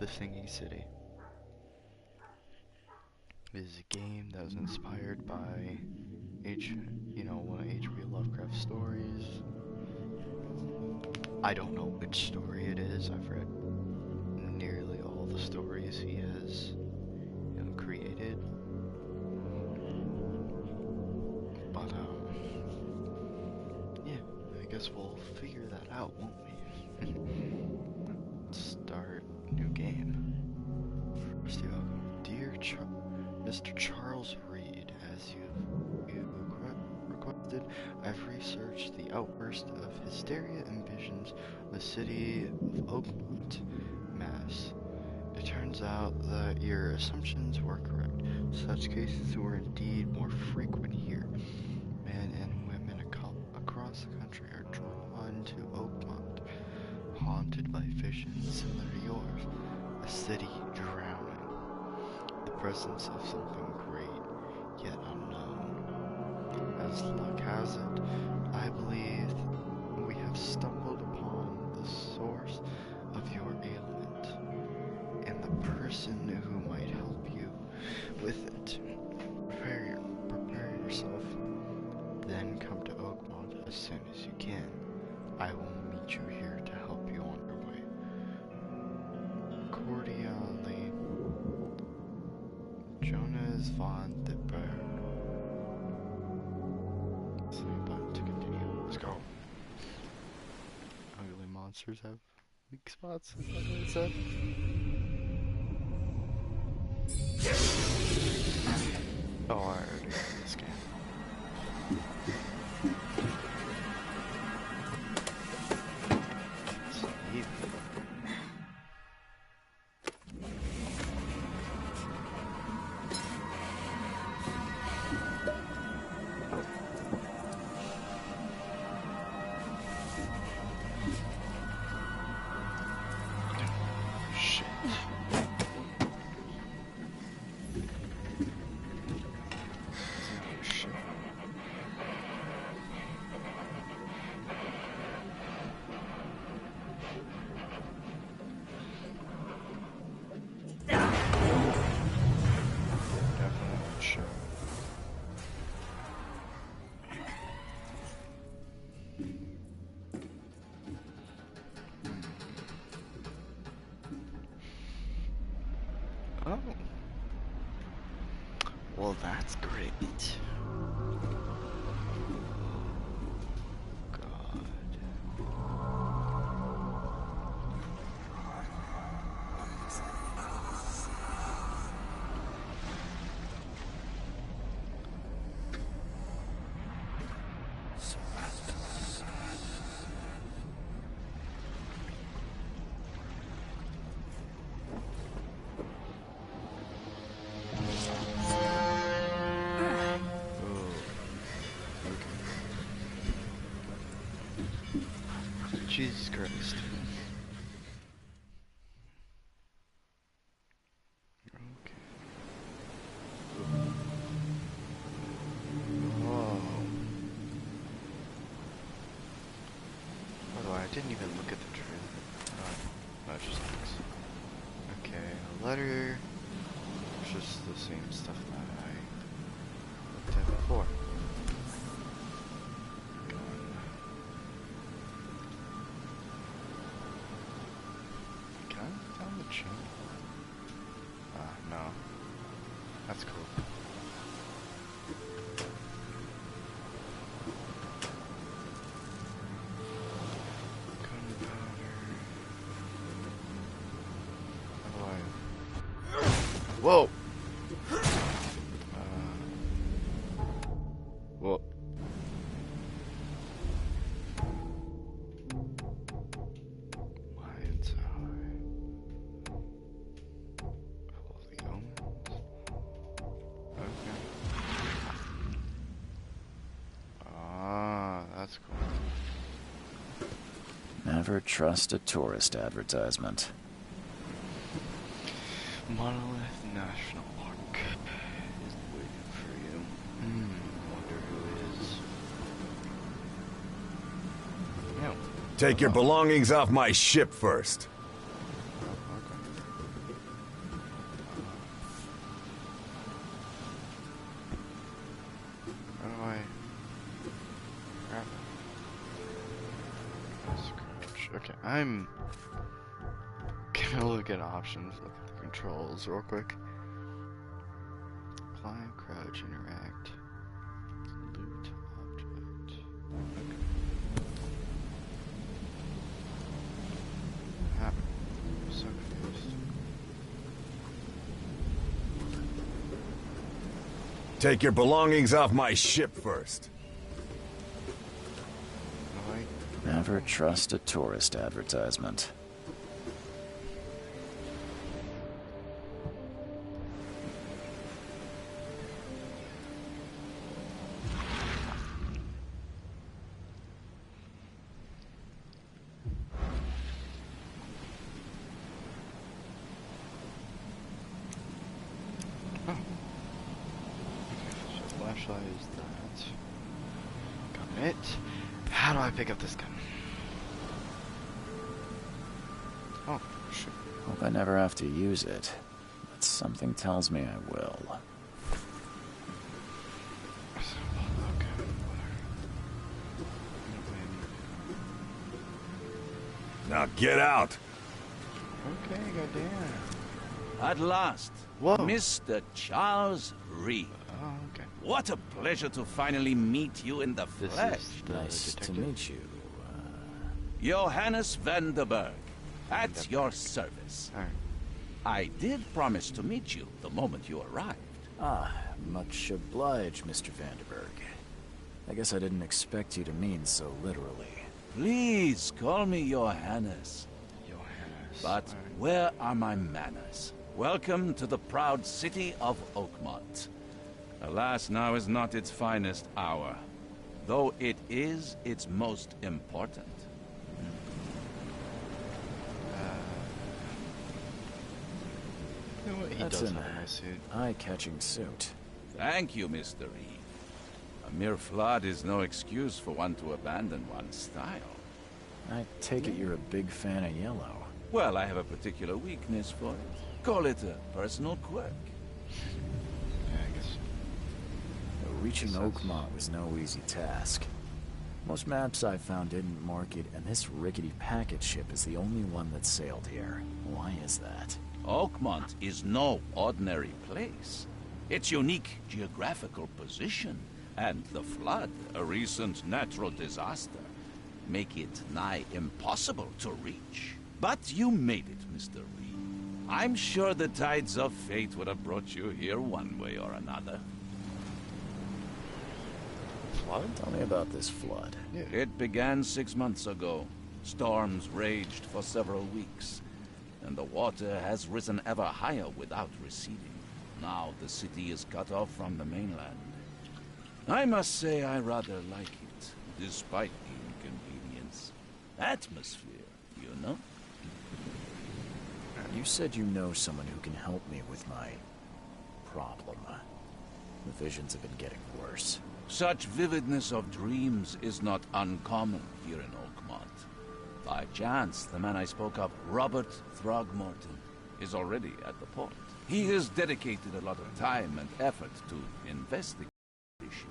the Singing City is a game that was inspired by one of H.P. Lovecraft's stories. I don't know which story it is. I've read nearly all the stories he has created. But yeah, I guess we'll figure that out, won't we? Let's start new game. First, dear Mr. Charles Reed, as you requested, I've researched the outburst of hysteria and visions of the city of Oakmont, Mass. It turns out that your assumptions were correct. Such cases were indeed more frequent here. Men and women across the country are drawn to Oakmont, haunted by visions similar to yours. A city drowning. The presence of something great, yet unknown. As luck has it, I believe we have stumbled upon the source of your ailment, and the person who might help you with it. Prepare yourself, then come to Oakmont as soon as you can. I will meet you here to help you on your way. Cordially, Jonas von the Berg. Same button to continue. Let's go. Ugly monsters have weak spots, is that what it said? Oh, I already got this game. Sneak. Oh. Well, that's great. God. Jesus Christ. Okay. Whoa. By the way, I didn't even look at the trailer. No, it just looks. Okay, a letter. It's just the same stuff that I looked at before. No. That's cool. Gunpowder. How do I... Whoa! Whoa. Never trust a tourist advertisement. Monolith National Park is waiting for you. Wonder who it is. No. Take your belongings off my ship first. I'm gonna look at options, look at the controls real quick. Climb, crouch, interact, loot, object. Okay. Ah, I'm so confused. Take your belongings off my ship first. Never trust a tourist advertisement. Oh. So flashlight is that. Got it. How do I pick up this gun? Oh, shoot. Hope I never have to use it, but something tells me I will. Okay, Now get out. okay, goddamn. At last, Whoa. Mr. Charles Reed. Oh, okay. What a pleasure to finally meet you in the This flesh. is the Nice detective. to meet you. Johannes van der Berg, at your service. Alright. I did promise to meet you the moment you arrived. Much obliged, Mr. Vanderberg. I guess I didn't expect you to mean so literally. Please call me Johannes. Johannes. But Alright. where are my manners? Welcome to the proud city of Oakmont. Alas, now is not its finest hour, though it is its most important. You know what? He That's does an have a nice suit. eye-catching suit. Thank you, Mr. Reed. A mere flood is no excuse for one to abandon one's style. I take it you're a big fan of yellow. Well, I have a particular weakness for it. Call it a personal quirk. Yeah, I guess. Reaching Makes sense. Oakmont was no easy task. Most maps I found didn't mark it, and this rickety packet ship is the only one that sailed here. Why is that? Oakmont is no ordinary place. Its unique geographical position and the flood, a recent natural disaster, make it nigh impossible to reach. But you made it, Mr. Reed. I'm sure the tides of fate would have brought you here one way or another. Flood? Tell me about this flood. Yeah. It began 6 months ago. Storms raged for several weeks, and the water has risen ever higher without receding. Now the city is cut off from the mainland. I must say I rather like it, despite the inconvenience. Atmosphere, you know? You said you know someone who can help me with my problem. The visions have been getting worse. Such vividness of dreams is not uncommon here in Oakmont. By chance, the man I spoke of, Robert Throgmorton, is already at the port. He has dedicated a lot of time and effort to investigate the issue.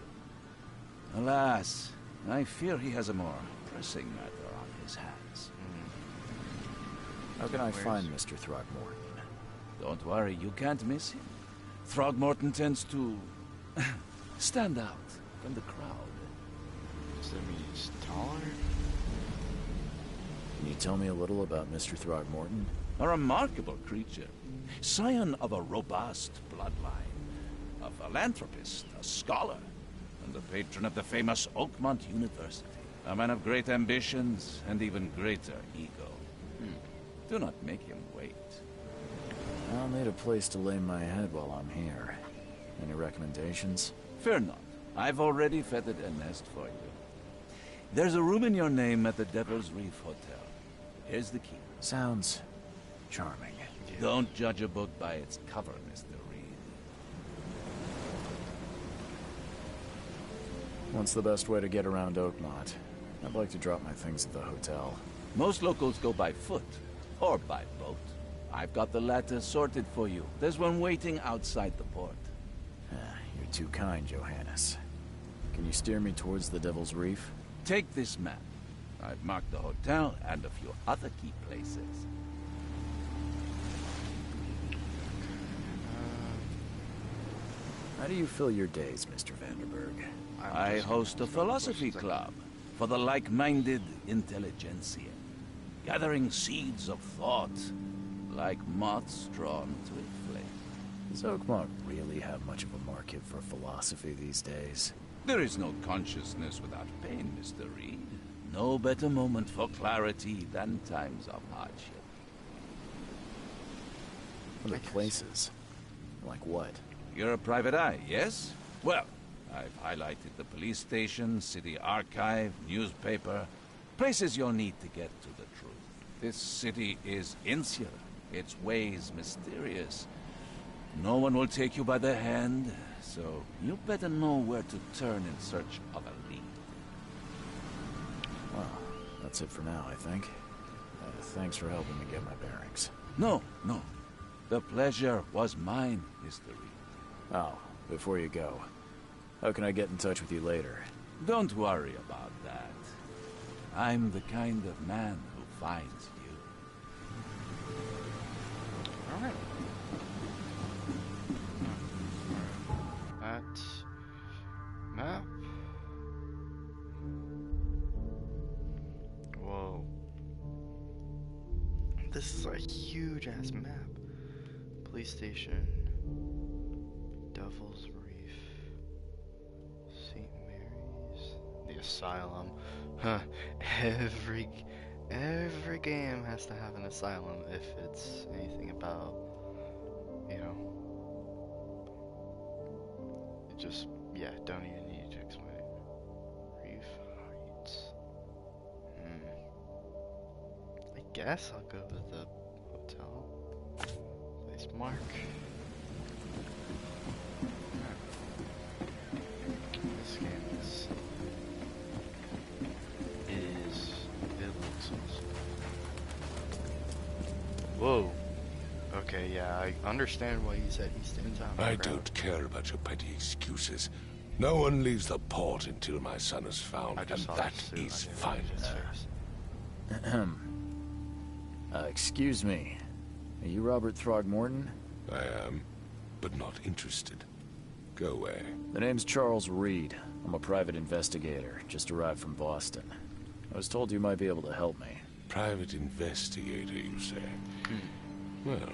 Alas, I fear he has a more pressing matter on his hands. How can I Where's- find Mr. Throgmorton? Don't worry, you can't miss him. Throgmorton tends to stand out from the crowd. Does that mean he's taller? Can you tell me a little about Mr. Throgmorton? A remarkable creature, scion of a robust bloodline, a philanthropist, a scholar, and the patron of the famous Oakmont University. A man of great ambitions and even greater ego. Do not make him wait. I'll need a place to lay my head while I'm here. Any recommendations? Fear not. I've already feathered a nest for you. There's a room in your name at the Devil's Reef Hotel. Here's the key. Sounds charming. Don't judge a book by its cover, Mr. Reed. What's the best way to get around Oakmont? I'd like to drop my things at the hotel. Most locals go by foot, or by boat. I've got the latter sorted for you. There's one waiting outside the port. You're too kind, Johannes. Can you steer me towards the Devil's Reef? Take this map. I've marked the hotel and a few other key places. How do you fill your days, Mr. Vanderberg? I host a philosophy club for the like-minded intelligentsia, gathering seeds of thought like moths drawn to a flame. Does Oakmont really have much of a market for philosophy these days? There is no consciousness without pain, Mr. Reed. No better moment for clarity than times of hardship. Other places? Like what? You're a private eye, yes? Well, I've highlighted the police station, city archive, newspaper, places you'll need to get to the truth. This city is insular, its ways mysterious. No one will take you by the hand, so you better know where to turn in search of a lead. Well, that's it for now, I think. Thanks for helping me get my bearings. No. The pleasure was mine, Mr. Reed. Oh, before you go, how can I get in touch with you later? Don't worry about that. I'm the kind of man who finds you. Alright. That map. Whoa. This is a huge ass map. Police station. Devil's Reef. St. Mary's. The asylum. Huh. Every game has to have an asylum if it's anything about, you know, just, yeah, don't even need to explain it. Reef Heights. I guess I'll go with the hotel. Place mark. This game is it looks awesome. Whoa. Okay, yeah, I understand why you said he stands out. I don't care about your petty excuses. No one leaves the port until my son is found, and that is fine. Excuse me. Are you Robert Throgmorton? I am, but not interested. Go away. The name's Charles Reed. I'm a private investigator, just arrived from Boston. I was told you might be able to help me. Private investigator, you say? Well,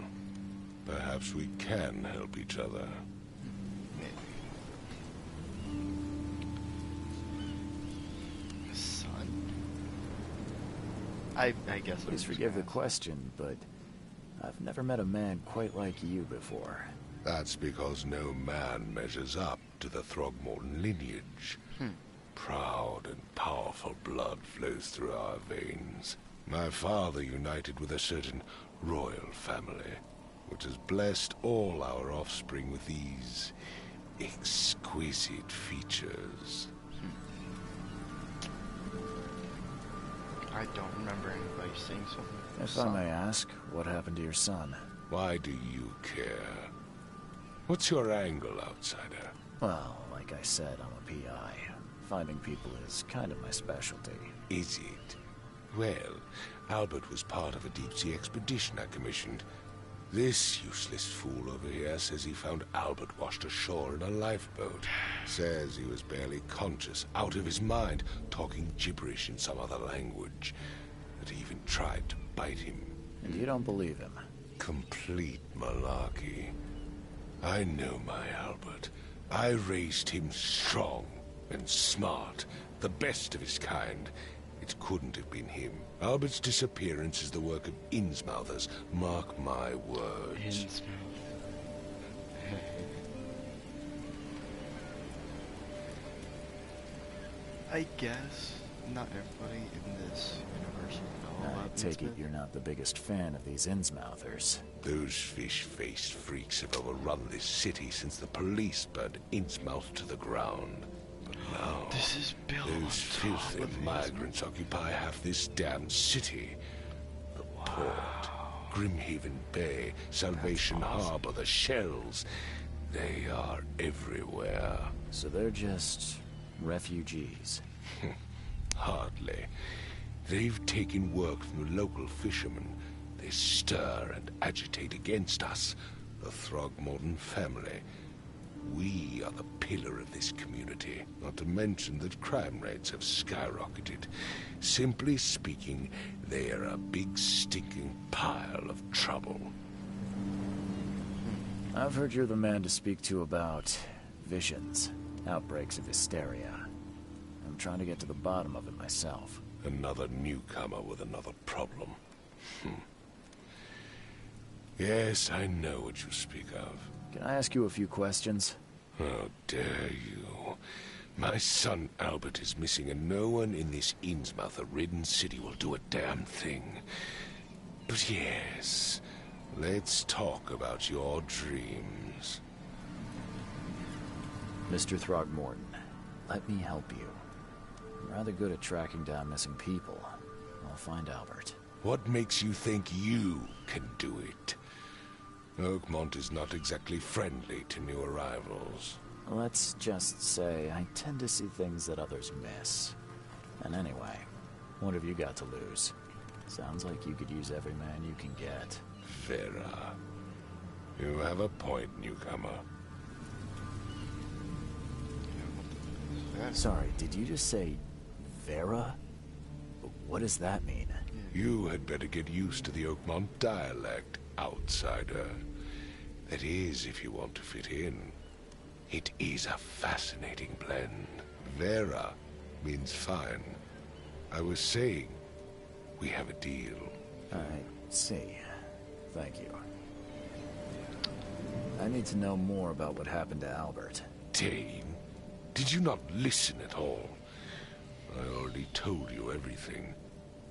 perhaps we can help each other. Son. I guess. Please forgive the question, but I've never met a man quite like you before. That's because no man measures up to the Throgmorton lineage. Proud and powerful blood flows through our veins. My father united with a certain royal family, which has blessed all our offspring with these exquisite features. I don't remember anybody saying something. If I may ask, what happened to your son? Why do you care? What's your angle, outsider? Well, like I said, I'm a PI. Finding people is kind of my specialty. Is it? Well, Albert was part of a deep-sea expedition I commissioned. This useless fool over here says he found Albert washed ashore in a lifeboat. Says he was barely conscious, out of his mind, talking gibberish in some other language. That he even tried to bite him. And you don't believe him? Complete malarkey. I know my Albert. I raised him strong and smart, the best of his kind. It couldn't have been him. Albert's disappearance is the work of Innsmouthers. Mark my words. I guess not everybody in this universe would know I about take it Innsmouth. you're not the biggest fan of these Innsmouthers. Those fish-faced freaks have overrun this city since the police burned Innsmouth to the ground. But now, This is built on those top filthy of migrants occupy half this damn city. The port, Grimhaven Bay, Salvation Harbor, the shells. They are everywhere. So they're just refugees. Hardly. They've taken work from the local fishermen. They stir and agitate against us, the Throgmorton family. We are the pillar of this community, not to mention that crime rates have skyrocketed. Simply speaking, they are a big stinking pile of trouble. I've heard you're the man to speak to about visions, outbreaks of hysteria. I'm trying to get to the bottom of it myself. Another newcomer with another problem. Yes, I know what you speak of. Can I ask you a few questions? How dare you? My son Albert is missing, and no one in this Innsmouth-ridden city will do a damn thing. But yes, let's talk about your dreams. Mr. Throgmorton, let me help you. I'm rather good at tracking down missing people. I'll find Albert. What makes you think you can do it? Oakmont is not exactly friendly to new arrivals. Let's just say I tend to see things that others miss. And anyway, what have you got to lose? Sounds like you could use every man you can get. Vera. You have a point, newcomer. Sorry, did you just say Vera? What does that mean? You had better get used to the Oakmont dialect, outsider. That is, if you want to fit in. It is a fascinating blend. Vera means fine. I was saying, we have a deal. I see. Thank you. I need to know more about what happened to Albert. Dane, did you not listen at all? I already told you everything.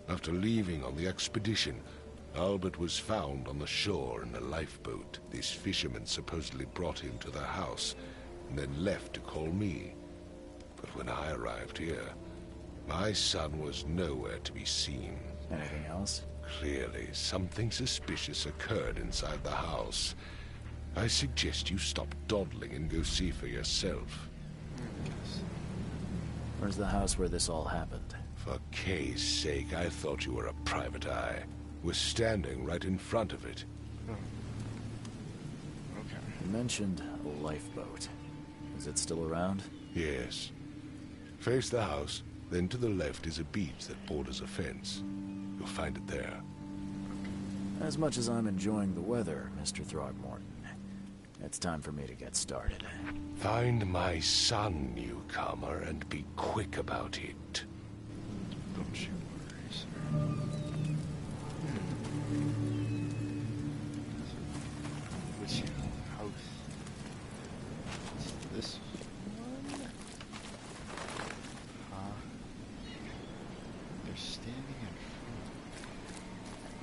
After leaving on the expedition, Albert was found on the shore in a lifeboat. This fisherman supposedly brought him to their house, and then left to call me. But when I arrived here, my son was nowhere to be seen. Anything else? Clearly, something suspicious occurred inside the house. I suggest you stop dawdling and go see for yourself. Where's the house where this all happened? For Kay's sake, I thought you were a private eye. We're standing right in front of it. Okay. You mentioned a lifeboat. Is it still around? Yes. Face the house, then to the left is a beach that borders a fence. You'll find it there. As much as I'm enjoying the weather, Mr. Throgmorton, it's time for me to get started. Find my son, newcomer, and be quick about it. Don't you worry, sir. Which house? Is this one? They're standing in front.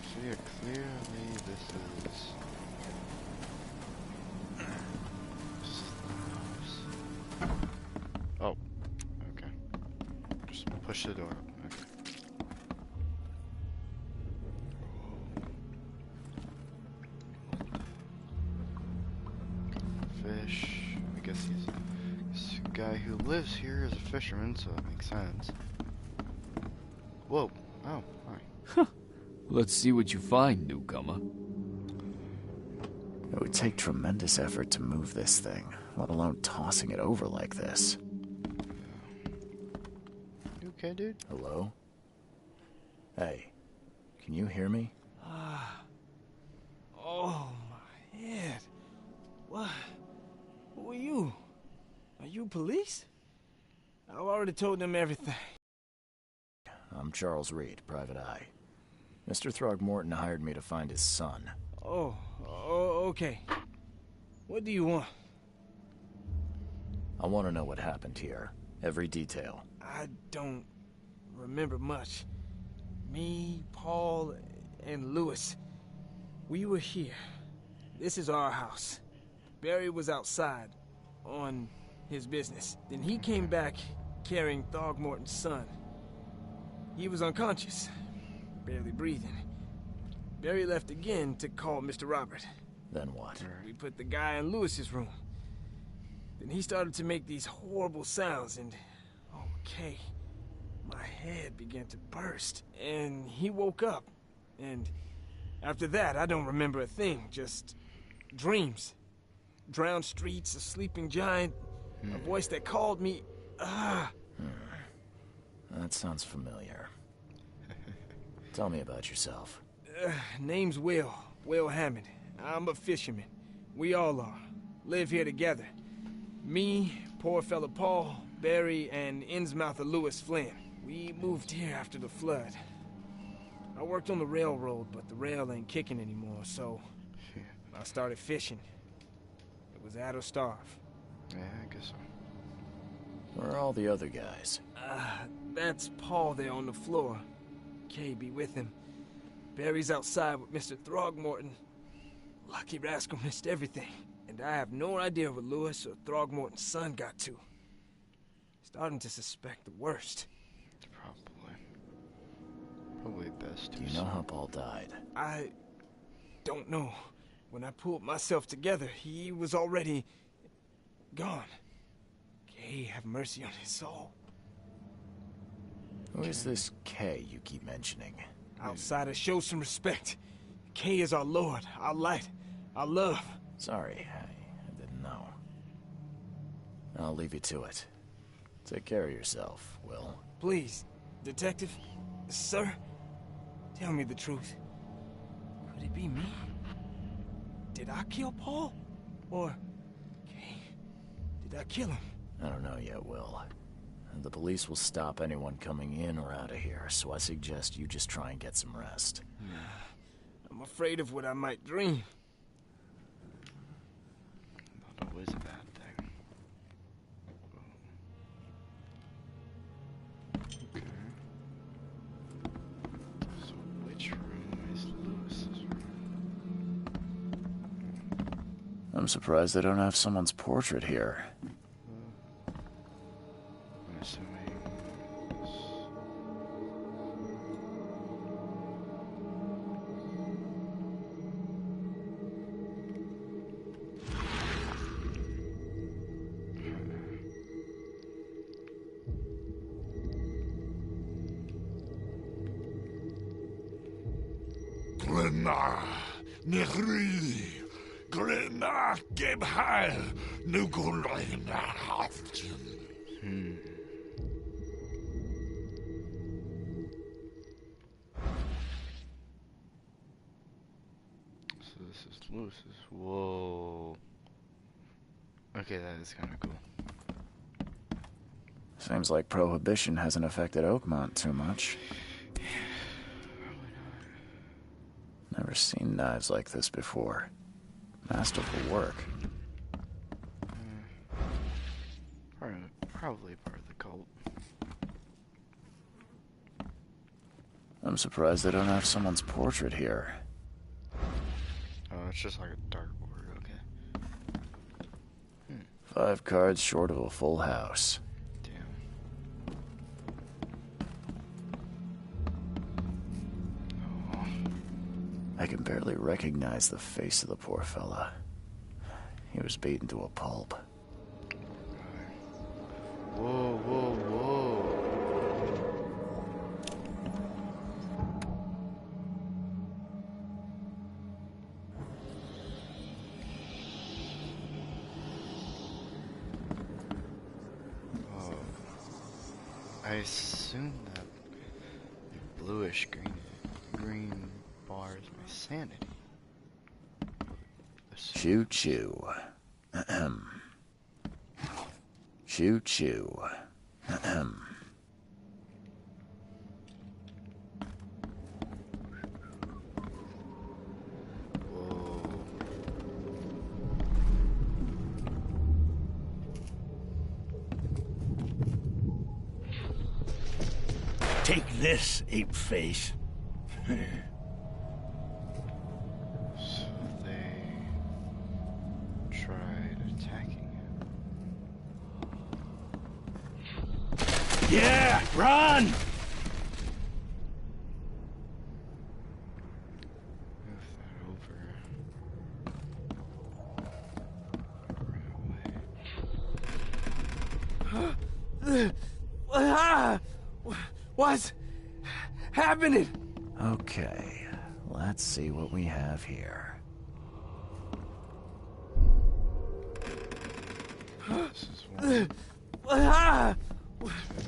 So yeah, clearly this is the house. Oh, okay. Just push the door up. Okay. Fish. I guess this guy who lives here is a fisherman, so that makes sense. Whoa. Oh, hi. Let's see what you find, newcomer. It would take tremendous effort to move this thing, let alone tossing it over like this. You okay, dude? Hello? Hey, can you hear me? Oh, my head. What? Who are you? Are you police? I've already told them everything. I'm Charles Reed, Private Eye. Mr. Throgmorton hired me to find his son. Oh, okay. What do you want? I want to know what happened here. Every detail. I don't remember much. Me, Paul, and Lewis, we were here. This is our house. Barry was outside on his business. Then he came back carrying Throgmorton's son. He was unconscious, barely breathing. Barry left again to call Mr. Robert. Then what? We put the guy in Lewis's room. Then he started to make these horrible sounds and... okay. my head began to burst, and he woke up. And after that, I don't remember a thing, just dreams. Drowned streets, a sleeping giant, a voice that called me. That sounds familiar. Tell me about yourself. Name's Will Hammond. I'm a fisherman. We all are. Live here together. Me, poor fella Paul, Barry, and Innsmouther Lewis Flynn. We moved here after the flood. I worked on the railroad, but the rail ain't kicking anymore, so I started fishing. It was add or starve. Yeah, I guess so. Where are all the other guys? That's Paul there on the floor. Kay be with him. Barry's outside with Mr. Throgmorton. Lucky rascal missed everything. And I have no idea where Lewis or Throgmorton's son got to. Starting to suspect the worst. Probably best to. Do you know how Paul died? I don't know. When I pulled myself together, he was already gone. Kay have mercy on his soul. Who is this K you keep mentioning? Outsider, show some respect. Kay is our lord, our light, our love. Sorry, I didn't know. I'll leave you to it. Take care of yourself, Will. Please, detective, sir, tell me the truth. Could it be me? Did I kill Paul? Or, Kay, did I kill him? I don't know yet, Will. The police will stop anyone coming in or out of here, so I suggest you just try and get some rest. I'm afraid of what I might dream. Not always a bad thing. Okay. So which room is Lewis's room? I'm surprised they don't have someone's portrait here. I'm assuming Glenna, Nehri, Glenna, Gebhal, Nugulina, Hafton. So this is Lewis's. Whoa. Okay, that is kind of cool. Seems like Prohibition hasn't affected Oakmont too much. Never seen knives like this before. Masterful work. Probably part of the cult. I'm surprised they don't have someone's portrait here. Oh, it's just like a dartboard, okay. 5 cards short of a full house. Damn. Oh. I can barely recognize the face of the poor fella. He was beaten to a pulp. Whoa, whoa, whoa. Oh. I assume that the bluish green bar is my sanity. Choo choo. Ahem. Choo choo. Ahem. Take this, ape face. So they tried attacking him. Yeah, run! Move that over. Right away. What's happening? Okay, let's see what we have here. This is one.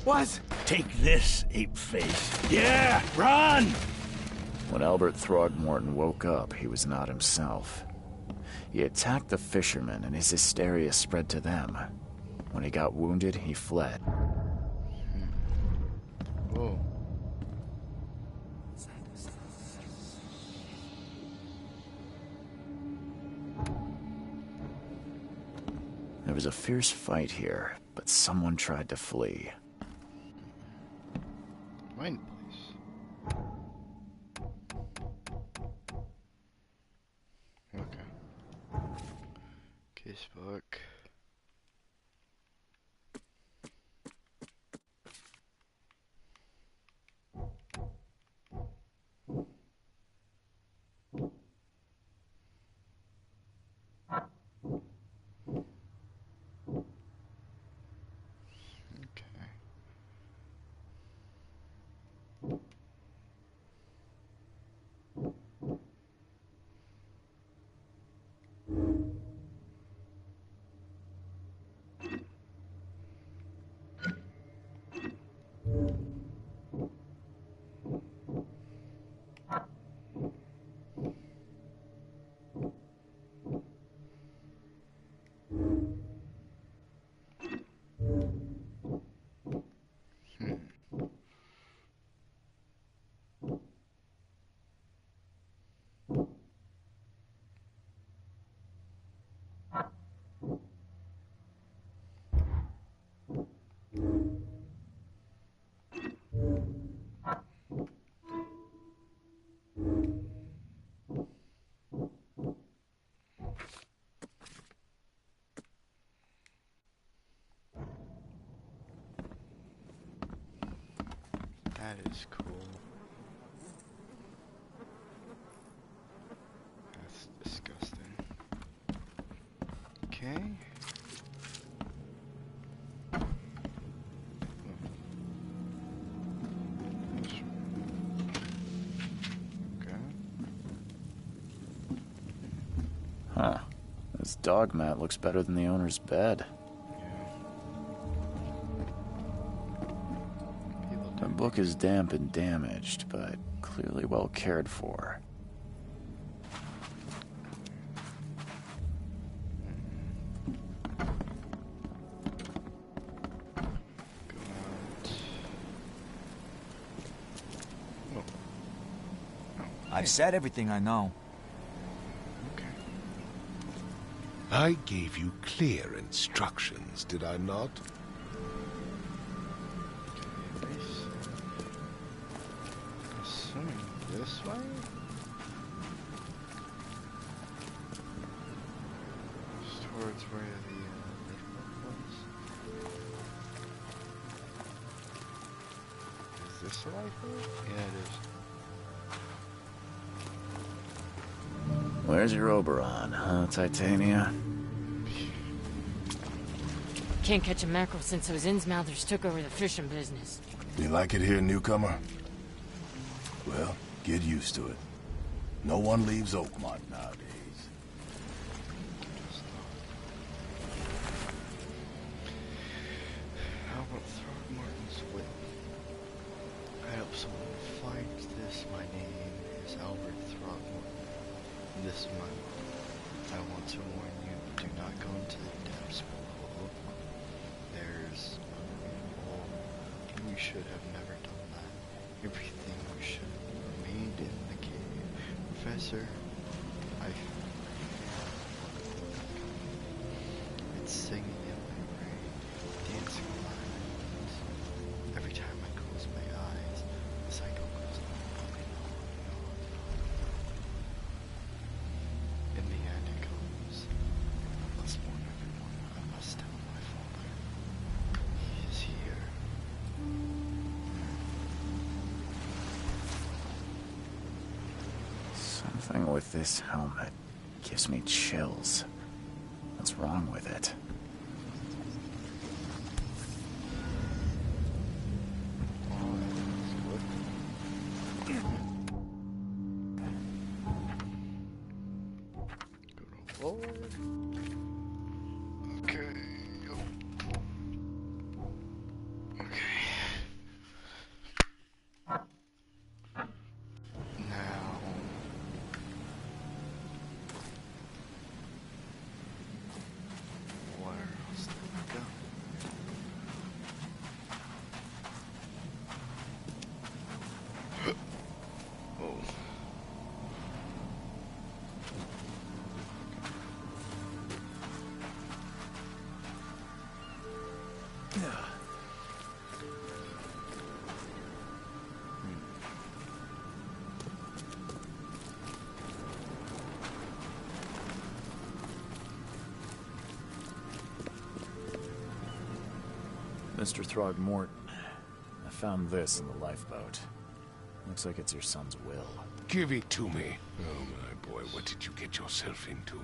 What? Take this, ape face. Yeah, run! When Albert Throgmorton woke up, he was not himself. He attacked the fishermen, and his hysteria spread to them. When he got wounded, he fled. Whoa. There was a fierce fight here, but someone tried to flee. Mine, please. Okay. Casebook. Okay. That is cool. That's disgusting. Okay. Okay. Huh. This dog mat looks better than the owner's bed. The book is damp and damaged, but clearly well cared for. I've said everything I know. Okay. I gave you clear instructions, did I not? Assuming this way? Just towards where the river was. Is this the life road? Yeah, it is. Where's your Oberon, huh, Titania? Can't catch a mackerel since those Innsmouthers took over the fishing business. You like it here, newcomer? Well, get used to it. No one leaves Oakmont nowadays. Albert Throgmorton's will. I hope someone finds this. My name is Albert Throgmorton. This is my mom. I want to warn you, do not go into the depths below. There's no. You should have never done that. Everything should have remained in the cave. Professor, it's singing in my brain, dancing in my eyes. Every time I close my eyes, the cycle goes on and on and on and on. In the end it comes. I must warn everyone. I must tell my father. He is here. Something with this helmet gives me chills. What's wrong with it? All that is. forward. Okay. Okay. Now. Where else do we go? Oh. Mr. Throgmorton, I found this in the lifeboat. Looks like it's your son's will. Give it to me. Oh, my boy, what did you get yourself into?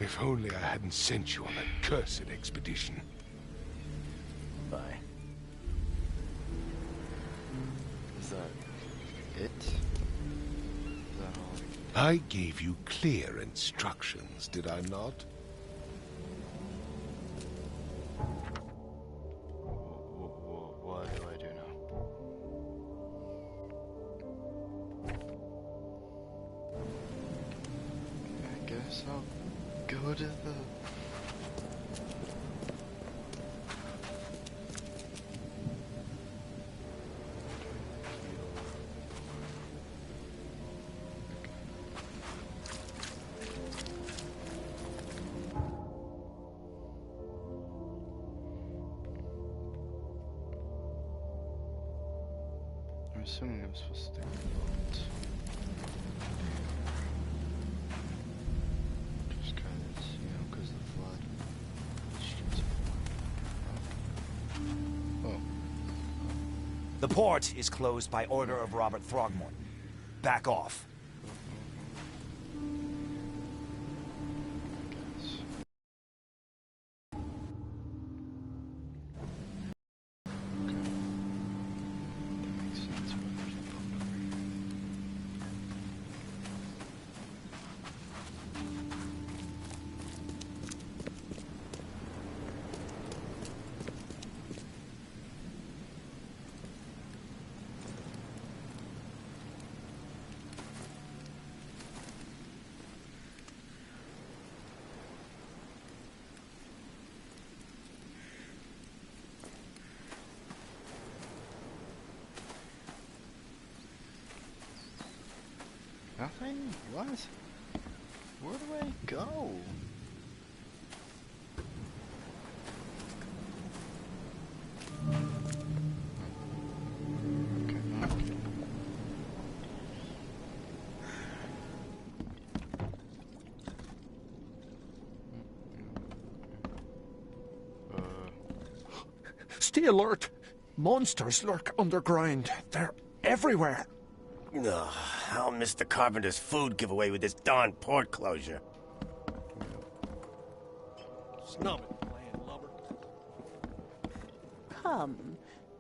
If only I hadn't sent you on that cursed expedition. Bye. Is that it? Is that all? I gave you clear instructions, did I not? What do I do now? I guess I'll go to the... I'm assuming I'm supposed to take the boat. Just cause, cause of the flood. Oh. The port is closed by order of Robert Throgmorton. Back off. Nothing? What? Where do I go? Stay alert. Monsters lurk underground. They're everywhere. Ugh, I'll miss the carpenter's food giveaway with this darn port closure. Snub it, landlubber.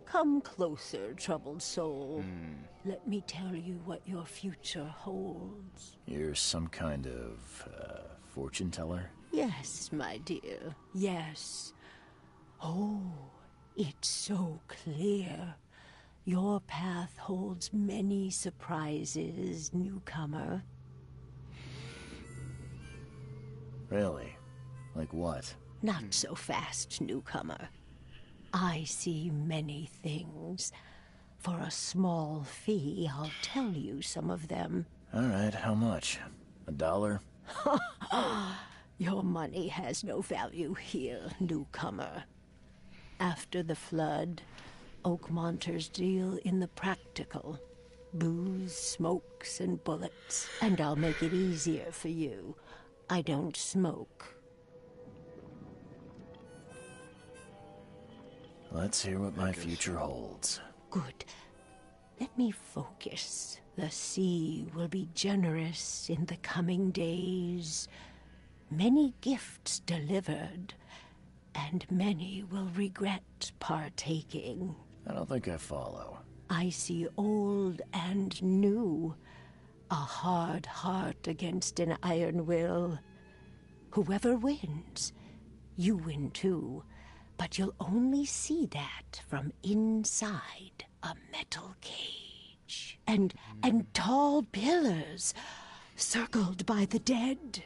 Come closer, troubled soul. Let me tell you what your future holds. You're some kind of, fortune teller? Yes, my dear, yes. Oh, it's so clear. Your path holds many surprises, newcomer. Really? Like what? Not so fast, newcomer. I see many things. For a small fee, I'll tell you some of them. All right, how much? $1? Your money has no value here, newcomer. After the flood, Oakmonters deal in the practical. Booze, smokes, and bullets. And I'll make it easier for you. I don't smoke. Let's hear what my future holds. Good. Let me focus. The sea will be generous in the coming days. Many gifts delivered, and many will regret partaking. I don't think I follow. I see old and new. A hard heart against an iron will. Whoever wins, you win too. But you'll only see that from inside a metal cage. And tall pillars circled by the dead.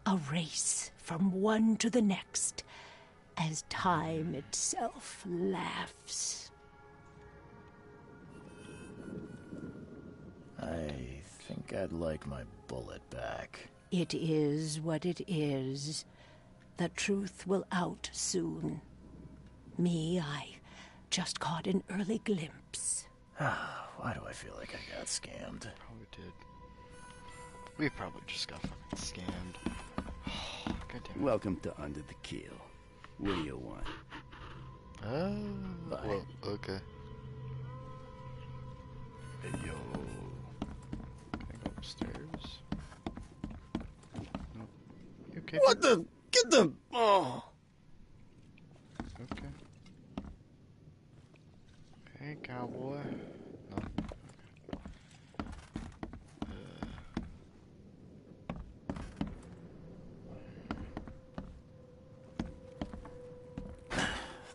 A race from one to the next as time itself laughs. I think I'd like my bullet back. It is what it is. The truth will out soon. Me, I just caught an early glimpse. Why do I feel like I got scammed? Probably did. We probably just got fucking scammed. God damn it. Welcome to Under the Keel. What do you want? Well, okay. Hey, yo. Can I go upstairs? No. You okay? What the? Get the... Oh! Okay. Hey, cowboy. No.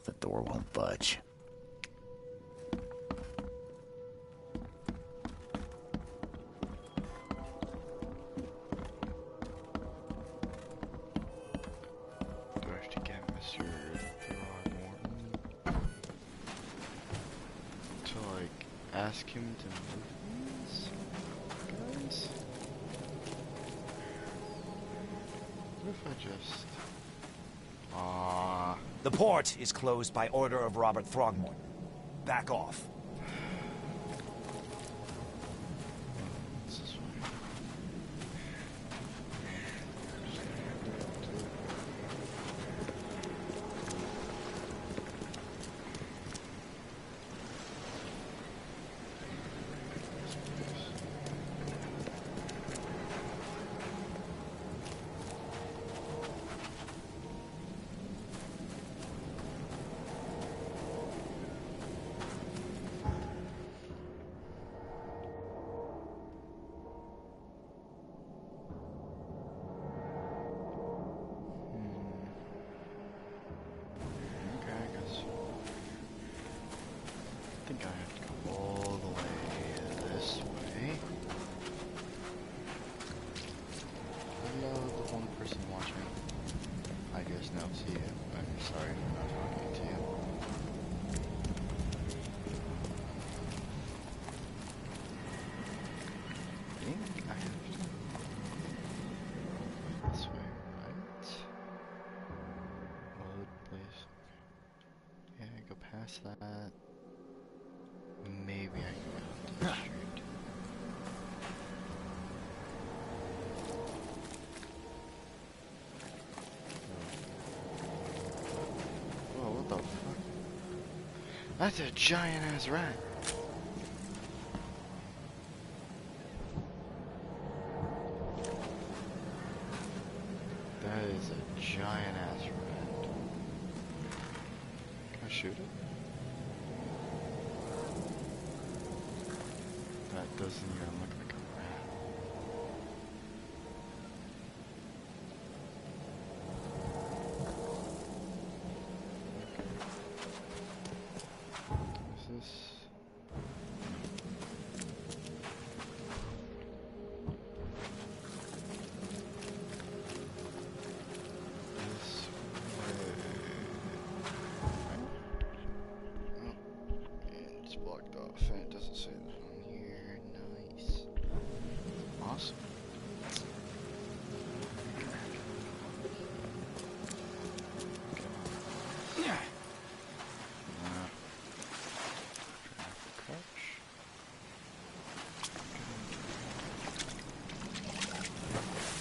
The door won't budge. Do I have to get Mr. Throgmorton to, like, ask him to move these guys? What if I just... The port is closed by order of Robert Throgmorton. Back off. What's this way? Okay, I guess. I think I have to go all the way this way. Hello, the one person watching. I guess now see you. I'm sorry for not talking to you. I think I have to go this way, right? Load, please. Yeah, go past that. Maybe I can go up to the street. Whoa, what the fuck? That's a giant ass rat. That is a giant ass rat. Can I shoot it? That doesn't even look like a rat. Is this... This way. Oh, it's blocked off and it doesn't say that on here. Nice. Awesome. Yeah. Crouch.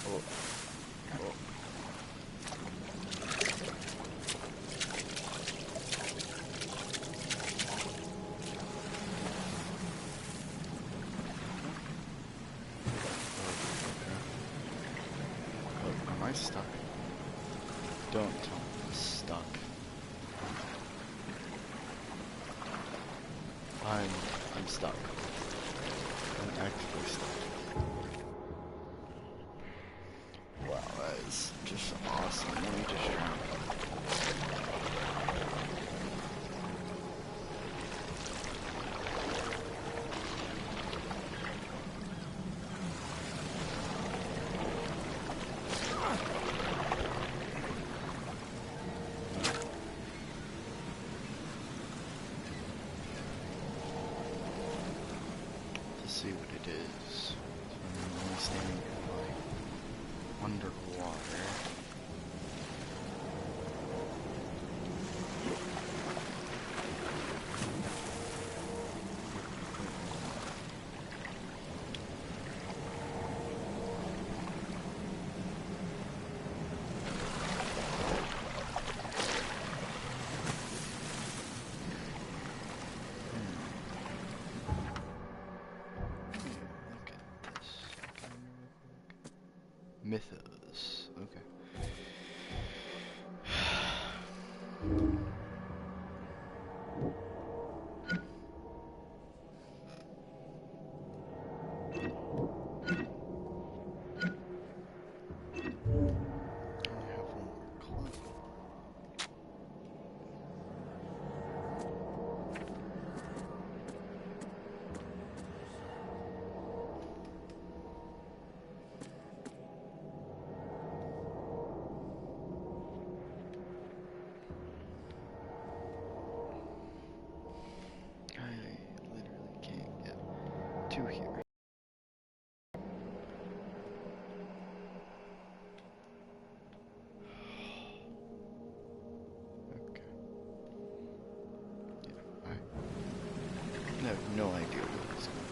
Oh. Oh. Oh, am I stuck? Don't tell me I'm stuck. I'm stuck. I'm actively stuck. Wow, that is just see what it is. So I'm only standing like underwater. Mythos. Okay. Two here. Okay. Yeah, I have no idea what it's going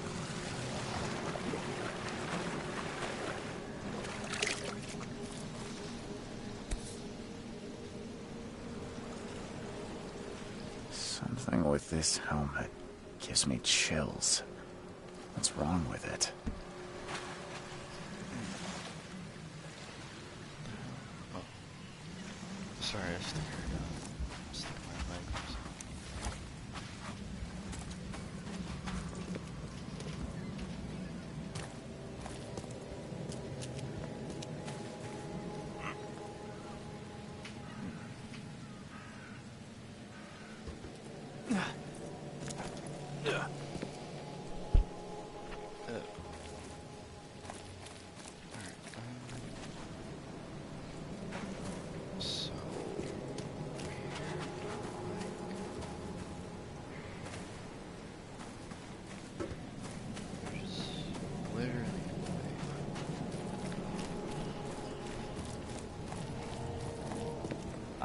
to. Something with this helmet gives me chills. What's wrong with it? Oh. Sorry, I stuck my leg.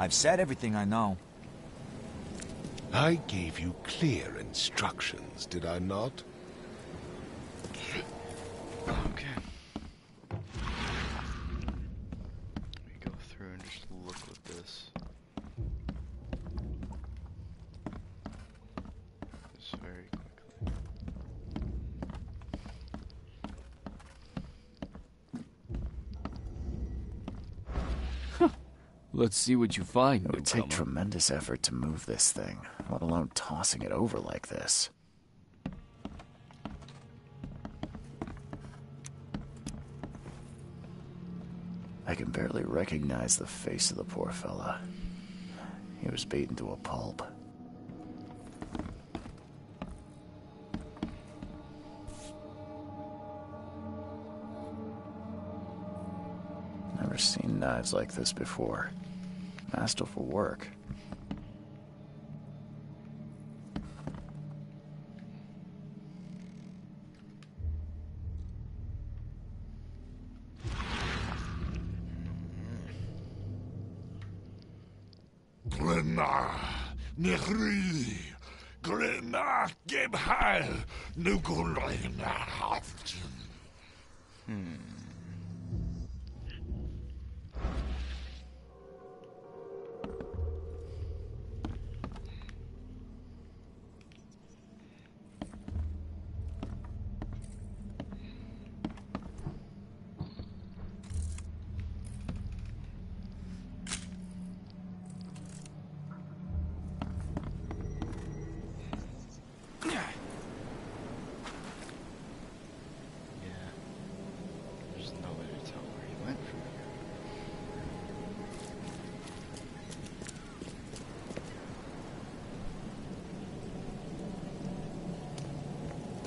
I've said everything I know. I gave you clear instructions, did I not? Okay. We go through and just look at this. Just very quickly. Let's see what you find, It would take tremendous effort to move this thing, let alone tossing it over like this. I can barely recognize the face of the poor fella. He was beaten to a pulp. Never seen knives like this before. Masterful work. Grenna, Nehri, Grenna, Gebhal, Nugulina. There's no way to tell where he went from here.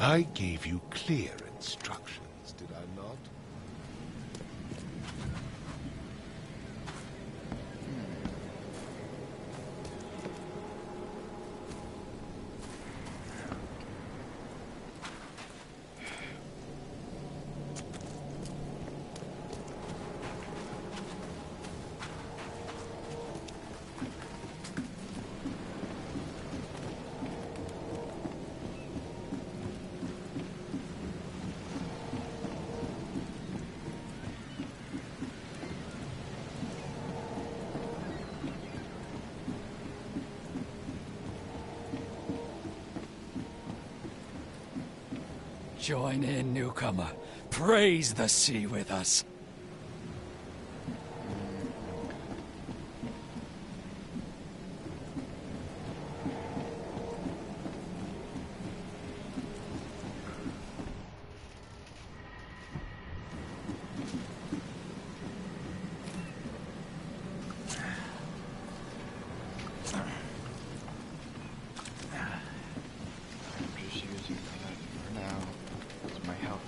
I gave you clear instructions, did I not? Join in, newcomer. Praise the sea with us. Just using that for now. It's my health.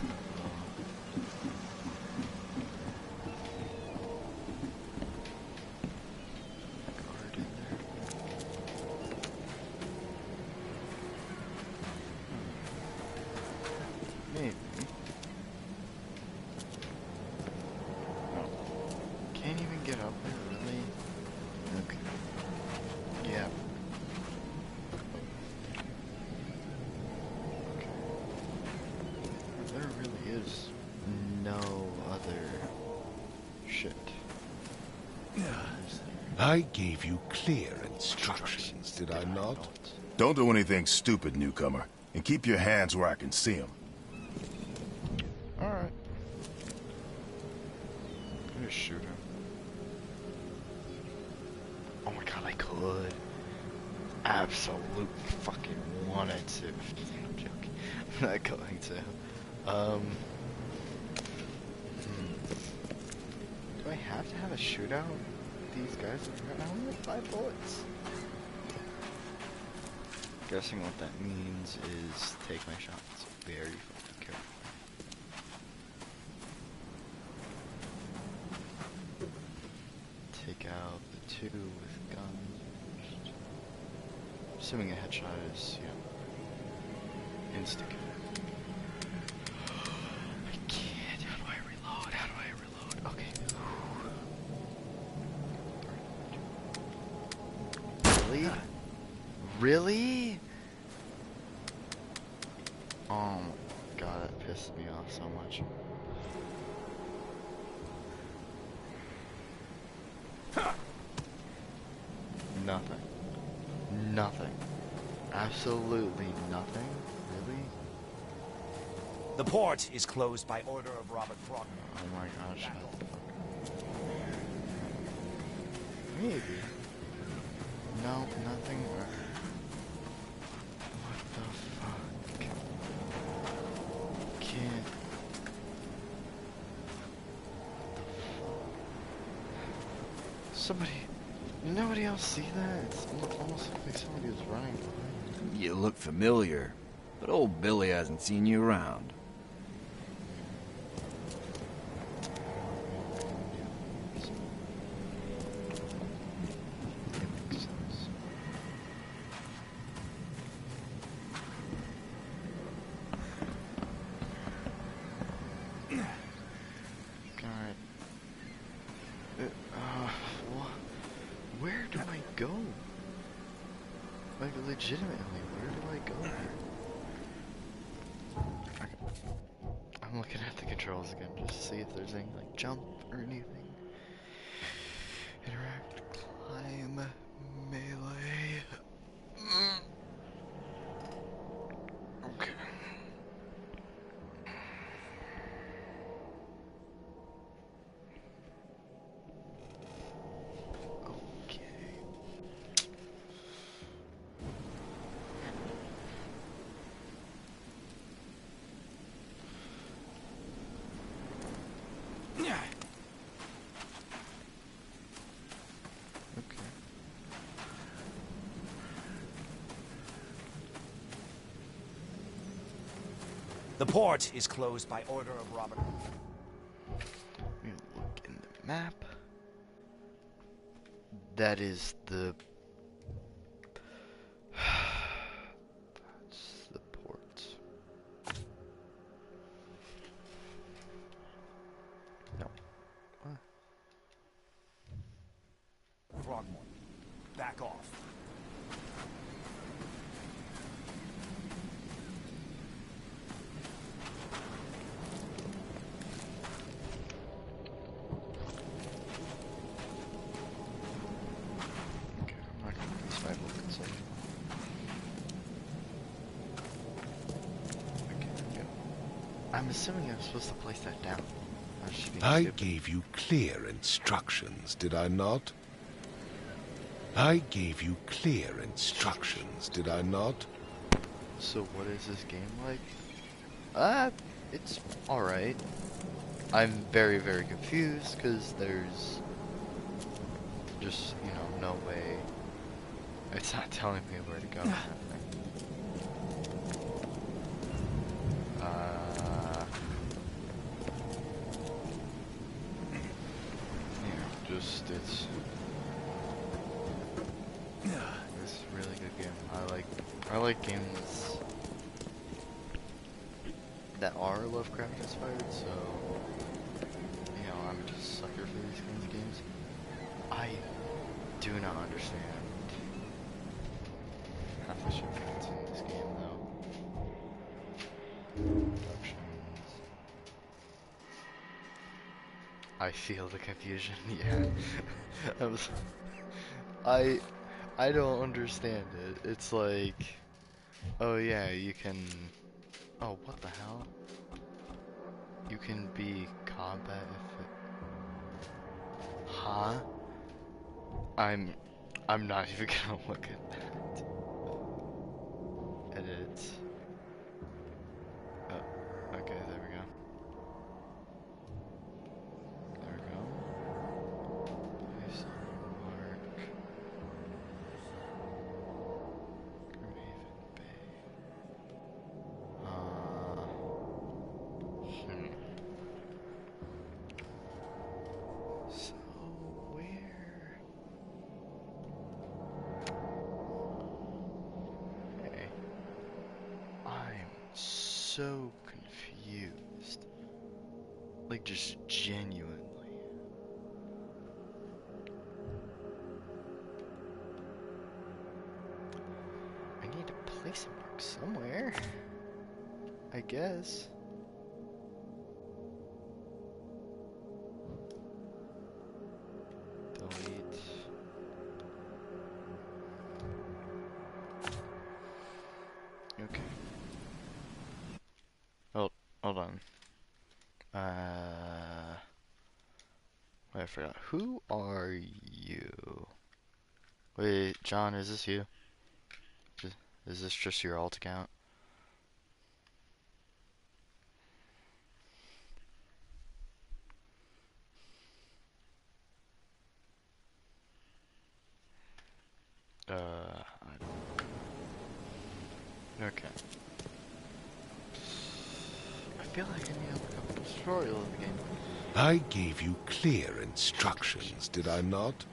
Guard in there. Maybe. No. Can't even get up there, really? Okay. Yeah. There really is no other shit. I gave you clear instructions, did I not? Don't do anything stupid, newcomer. And keep your hands where I can see them. Alright. I'm gonna shoot him. Oh my god, I could. Absolutely fucking wanted to. I'm joking. I'm not going to. Do I have to have a shootout with these guys? I only have 5 bullets. Guessing what that means is take my shots very fucking carefully. Take out the 2 with guns. Assuming a headshot is, you know, insta-kill. I can't. How do I reload? How do I reload? Okay. Really? Really? Oh my god, that pissed me off so much. Nothing. Nothing. Absolutely nothing? Really? The port is closed by order of Robert Throgmorton. Oh my gosh. Shut the fuck up. Maybe. No, nothing. What the fuck? Can't. Somebody. Nobody else see that? It's almost like somebody was running behind. You look familiar, but old Billy hasn't seen you around. It makes sense. God. Where do I go? Like, legitimately, where do I go here? Okay. I'm looking at the controls again just to see if there's any, like, jump or anything. Interact, climb, melee. Okay. The port is closed by order of Robert. Let me look in the map. That is the... That's the port. No. What? Throgmorton, back off. I'm assuming I'm supposed to place that down. I gave you clear instructions, did I not? I gave you clear instructions, did I not? So what is this game like? It's alright. I'm very, very confused because there's just, you know, no way. It's not telling me where to go. It's a really good game. I like games that are Lovecraft inspired, so you know, I'm just a sucker for these kinds of games. I do not understand half the shit that's in this game though. Productions. I feel the confusion, yeah. I don't understand it. It's like, oh yeah, you can, oh what the hell? You can be combat if it, huh? I'm not even gonna look at that. Edit. Oh, okay, there we go. There we go. Place mark. Grimhaven Bay. So where? Okay. I'm so confused. Like, just genuinely. I need to place a mark somewhere. I guess. Delete. Okay. Hold on. Wait, I forgot. Who are you? Wait, John, is this you? Is this just your alt account? I don't. Okay. I feel like I need to look up a tutorial of the game. I gave you clear instructions, did I not?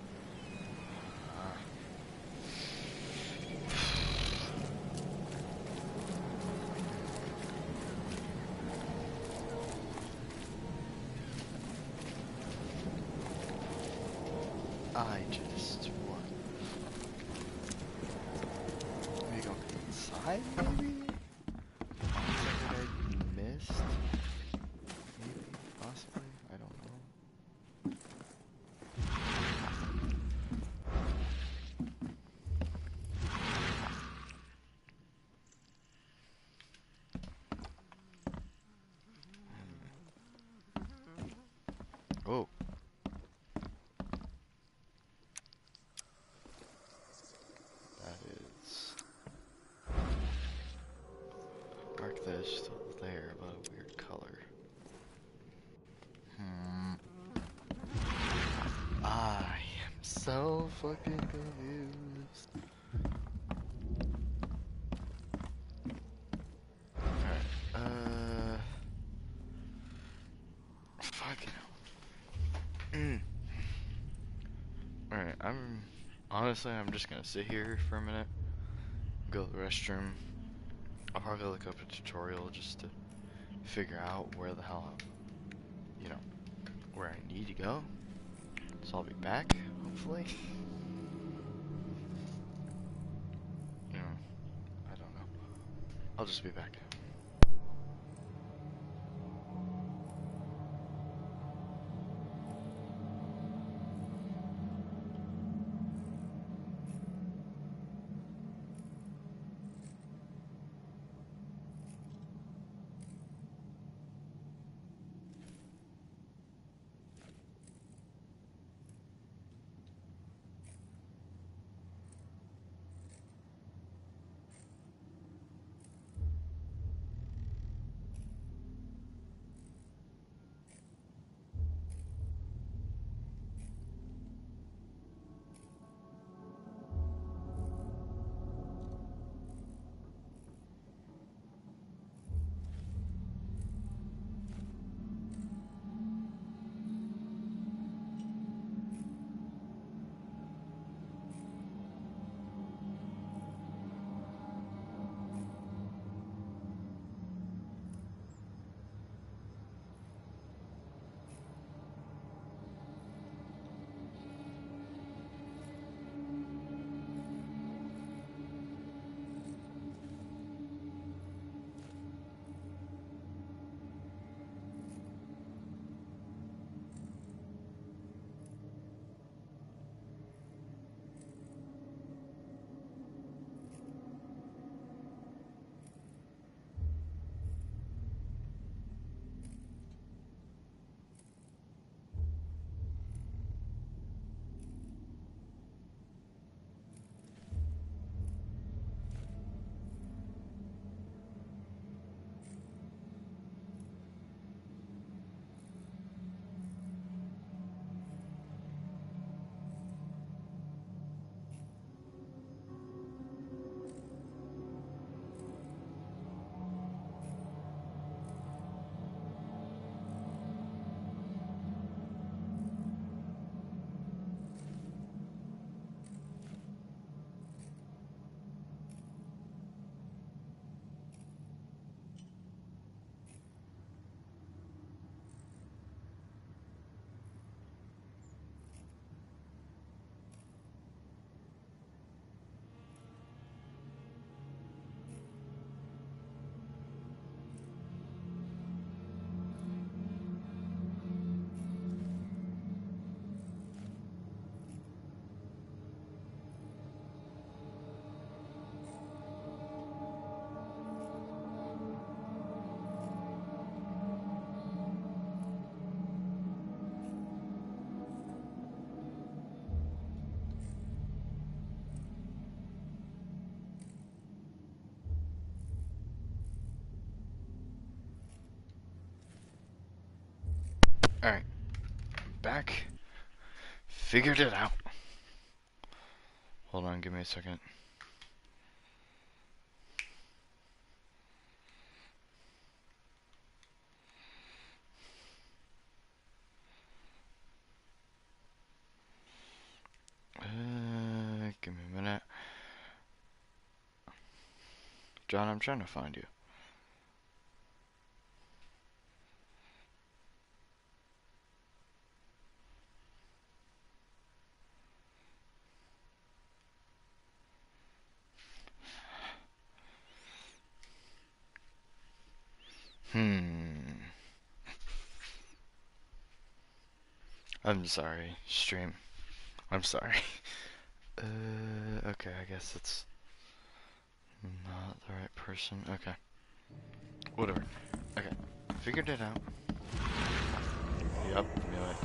I just what? Maybe go inside, maybe? Something I missed? Maybe, possibly, I don't know. Oh. That is... Mark that is still there, but a weird color. I am so fucking confused. Alright, fucking hell. Alright, honestly, I'm just gonna sit here for a minute, go to the restroom. I'll probably look up a tutorial just to figure out where the hell, you know, where I need to go. So I'll be back, hopefully. You know, I don't know. I'll just be back. Alright. Back. Figured it out. Hold on, give me a second. Give me a minute. John, I'm trying to find you. I'm sorry, stream. I'm sorry. Okay, I guess it's not the right person. Okay. Whatever. Okay. Figured it out. Yep, knew it.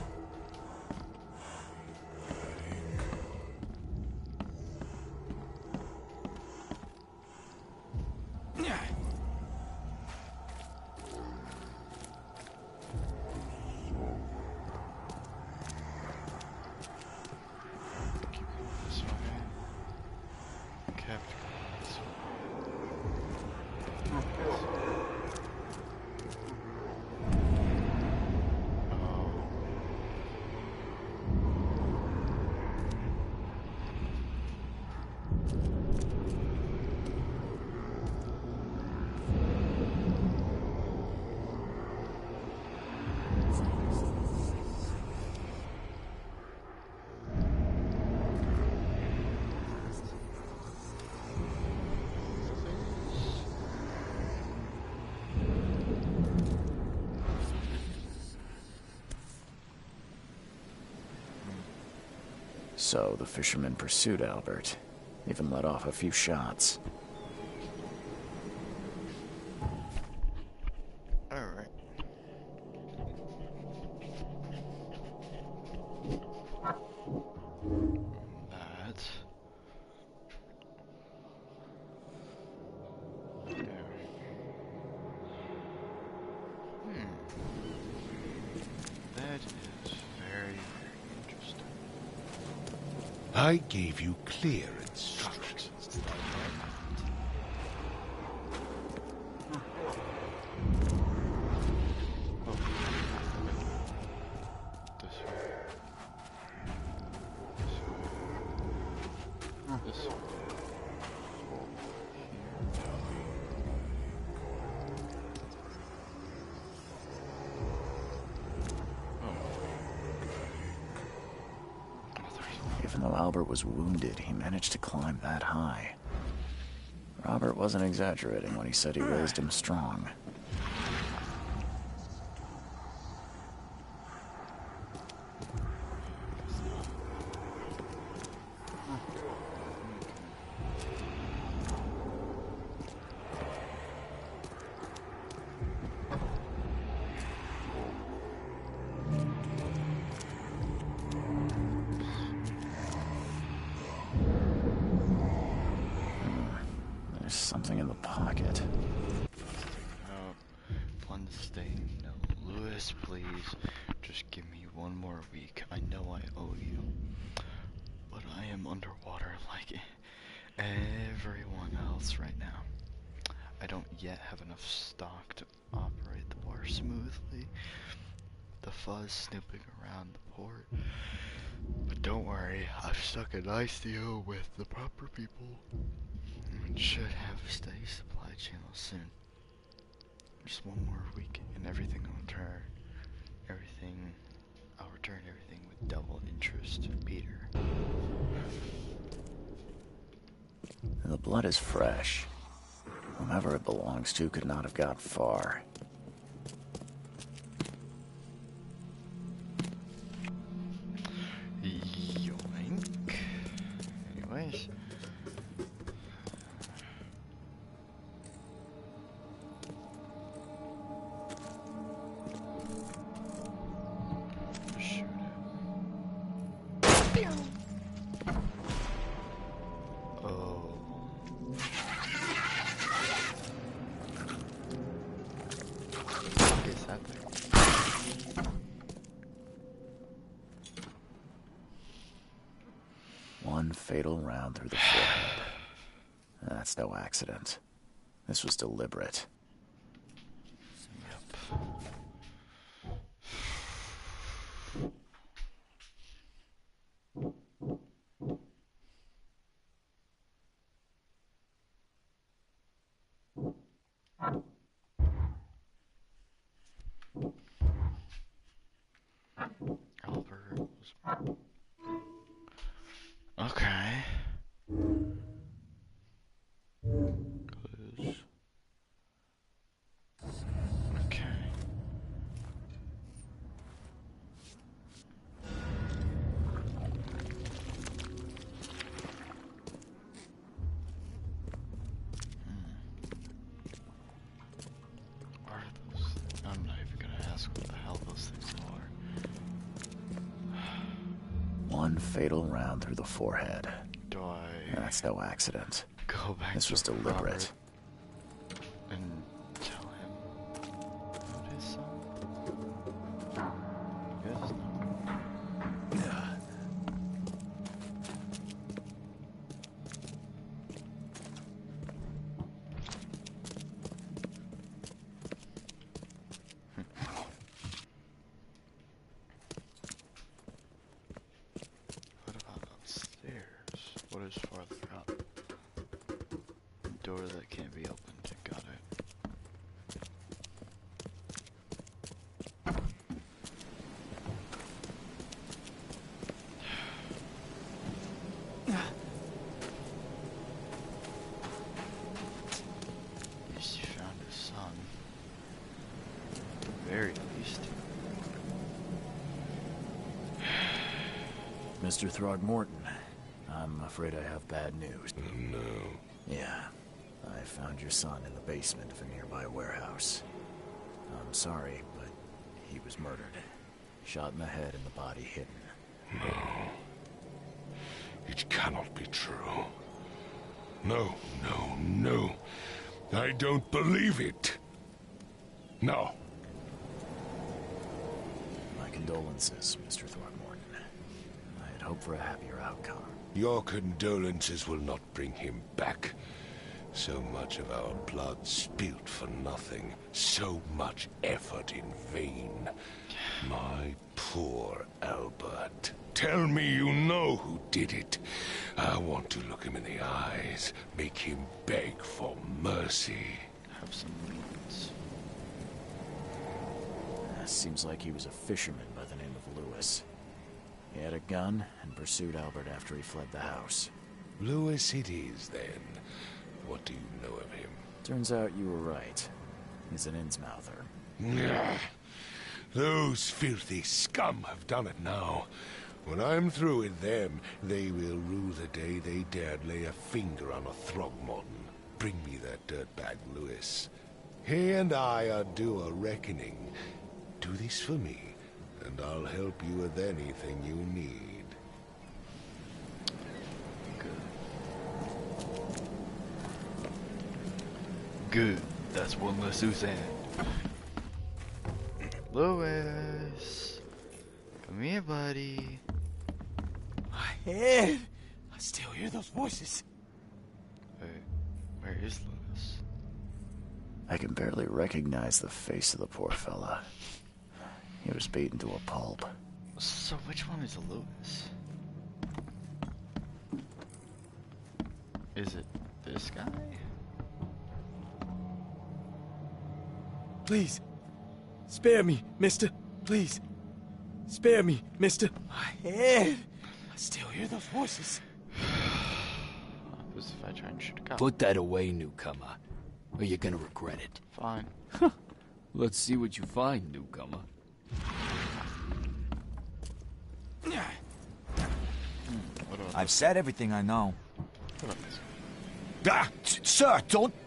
So the fisherman pursued Albert, even let off a few shots. Alright. That. That is very, very interesting. I gave you clear instructions. Even though Albert was wounded, he managed to climb that high. Robert wasn't exaggerating when he said he raised him strong. There's something in the pocket. One stain. No, Lewis, please. Just give me one more week. I know I owe you. But I am underwater like everyone else right now. I don't yet have enough stock to operate the bar smoothly. The fuzz snooping around the port. But don't worry, I've struck a nice deal with the proper people. And should have a steady supply channel soon. Just one more week and everything will return. I'll return everything with double interest, Peter. The blood is fresh. Whomever it belongs to could not have got far. Yoink. Anyways. Shoot it. Oh. What is that thing? fatal round through the forehead. That's no accident. This was deliberate. Yep. Albert was... Okay. Clues. Okay. Are those? I'm not even gonna ask what the hell those things are. One fatal round through the forehead. Do I... That's no accident. Go back This to was deliberate. Robert and tell him about his son? Yes, no. Yeah. What about upstairs? What is farther up? Door that can't be opened. Got it. At least you found his son. At the very least. Mr. Throgmorton, I'm afraid I have bad news. No. Yeah, I found your son in the basement of a nearby warehouse. I'm sorry, but he was murdered. Shot in the head and the body hidden. No. It cannot be true. No, no, no. I don't believe it. No. My condolences, Mr. Throgmorton. I had hoped for a happier outcome. Your condolences will not bring him back. So much of our blood spilt for nothing. So much effort in vain. My poor Albert. Tell me you know who did it. I want to look him in the eyes. Make him beg for mercy. Have some means. Seems like he was a fisherman by the name of Lewis. He had a gun and pursued Albert after he fled the house. Lewis it is, then. What do you know of him? Turns out you were right. He's an Innsmouther. Nah. Those filthy scum have done it now. When I'm through with them, they will rue the day they dared lay a finger on a Throgmorton. Bring me that dirtbag, Lewis. He and I are due a reckoning. Do this for me, and I'll help you with anything you need. Good. That's one less loose end. Lewis. Come here, buddy. My head. I still hear those voices. Wait, where is Lewis? I can barely recognize the face of the poor fella. He was beaten to a pulp. So which one is Lewis? Is it this guy? Please. Spare me, mister. Please. Spare me, mister. My head. I still hear those voices. What if I try and shoot a cop? Put that away, newcomer, or you're gonna regret it. Fine. Let's see what you find, newcomer. I've said everything I know. What about this? Sir,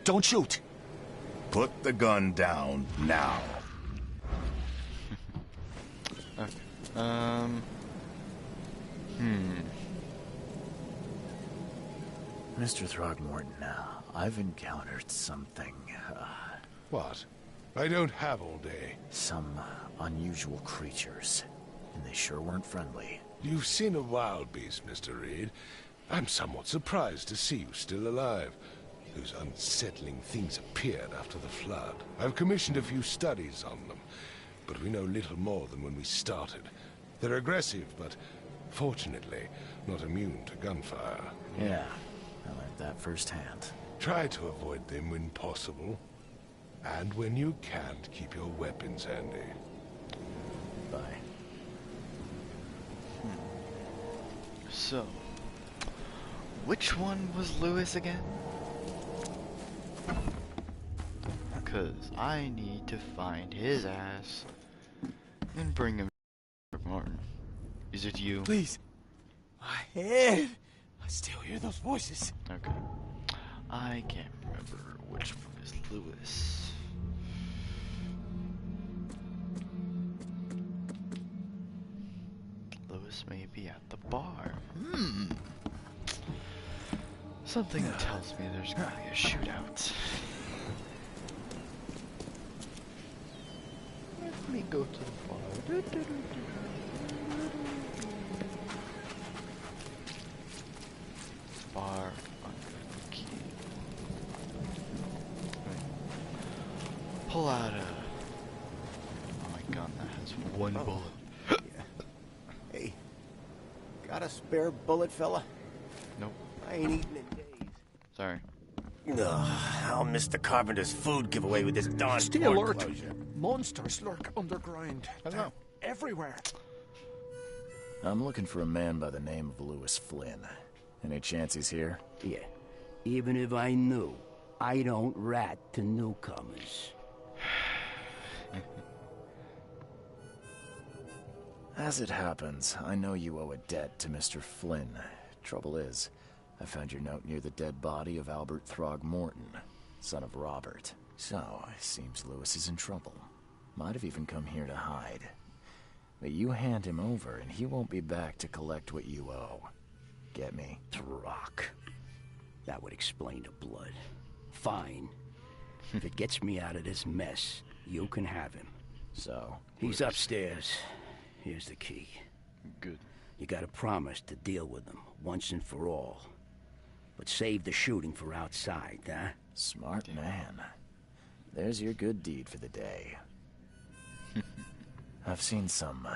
don't shoot. Put the gun down now. Okay. Mr. Throgmorton, I've encountered something, What? I don't have all day. some unusual creatures, and they sure weren't friendly. You've seen a wild beast, Mr. Reed. I'm somewhat surprised to see you still alive. Those unsettling things appeared after the flood. I've commissioned a few studies on them, but we know little more than when we started. They're aggressive, but fortunately not immune to gunfire. Yeah, I learned that firsthand. Try to avoid them when possible. And when you can't, keep your weapons handy. Bye. So, which one was Lewis again? Because I need to find his ass and bring him to Martin. Is it you? Please. My head. I still hear those voices. Okay. I can't remember which one is Lewis. Lewis may be at the bar. Something tells me there's gonna be a shootout. Let me go to the bar. Bar under the key. Pull out a... Oh my gun that has one bullet. Hey, got a spare bullet, fella? Nope. I ain't eaten in days. Sorry. I'll miss the carpenter's food giveaway with this darn Stay port alert. closure. Monsters lurk underground. They're everywhere. I'm looking for a man by the name of Lewis Flynn. Any chance he's here? Yeah. Even if I knew, I don't rat to newcomers. As it happens, I know you owe a debt to Mr. Flynn. Trouble is, I found your note near the dead body of Albert Throgmorton, son of Robert. So, it seems Lewis is in trouble. Might have even come here to hide. But you hand him over and he won't be back to collect what you owe. Get me? Throg. That would explain the blood. Fine. If it gets me out of this mess, you can have him. So? He's upstairs. Here's the key. Good. You gotta promise to deal with him, once and for all. But save the shooting for outside, huh? Smart man. There's your good deed for the day. I've seen some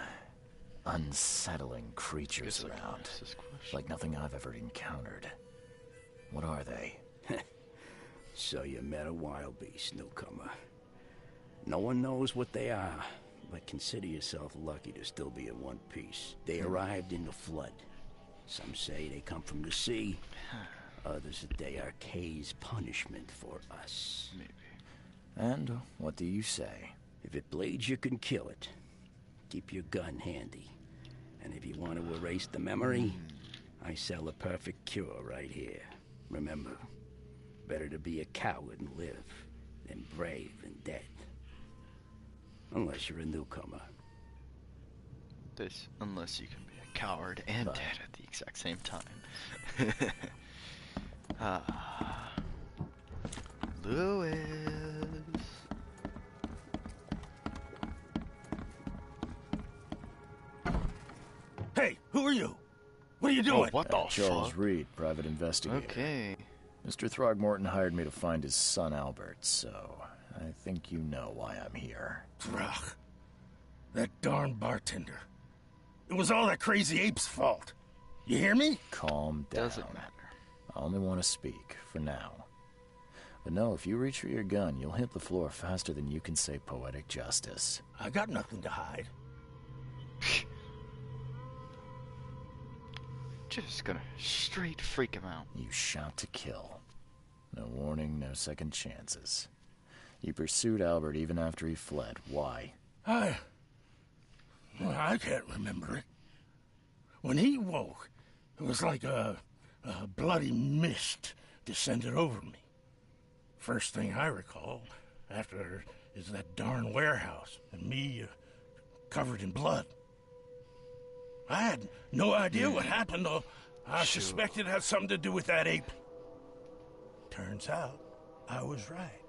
unsettling creatures around. Like nothing I've ever encountered. What are they? So you met a wild beast, newcomer. No one knows what they are, but consider yourself lucky to still be in one piece. They arrived in the flood. Some say they come from the sea. Others that they are Kay's punishment for us. Maybe. And what do you say? If it bleeds, you can kill it. Keep your gun handy. And if you want to erase the memory, I sell a perfect cure right here. Remember, better to be a coward and live than brave and dead. Unless you're a newcomer. Unless you can be a coward and dead at the exact same time. Lewis. Hey, who are you? What are you doing? What the Charles fuck? Reed, private investigator. Okay. Mr. Throgmorton hired me to find his son Albert, so I think you know why I'm here. Throg. That darn bartender. It was all that crazy ape's fault. You hear me? Calm down. Doesn't matter. I only want to speak, for now. But no, if you reach for your gun, you'll hit the floor faster than you can say poetic justice. I got nothing to hide. Just gonna straight freak him out. You shot to kill. No warning, no second chances. You pursued Albert even after he fled. Why? I can't remember it. When he woke, it was like a bloody mist descended over me. First thing I recall after is that darn warehouse and me covered in blood. I had no idea what happened, though. I suspected it had something to do with that ape. Turns out, I was right.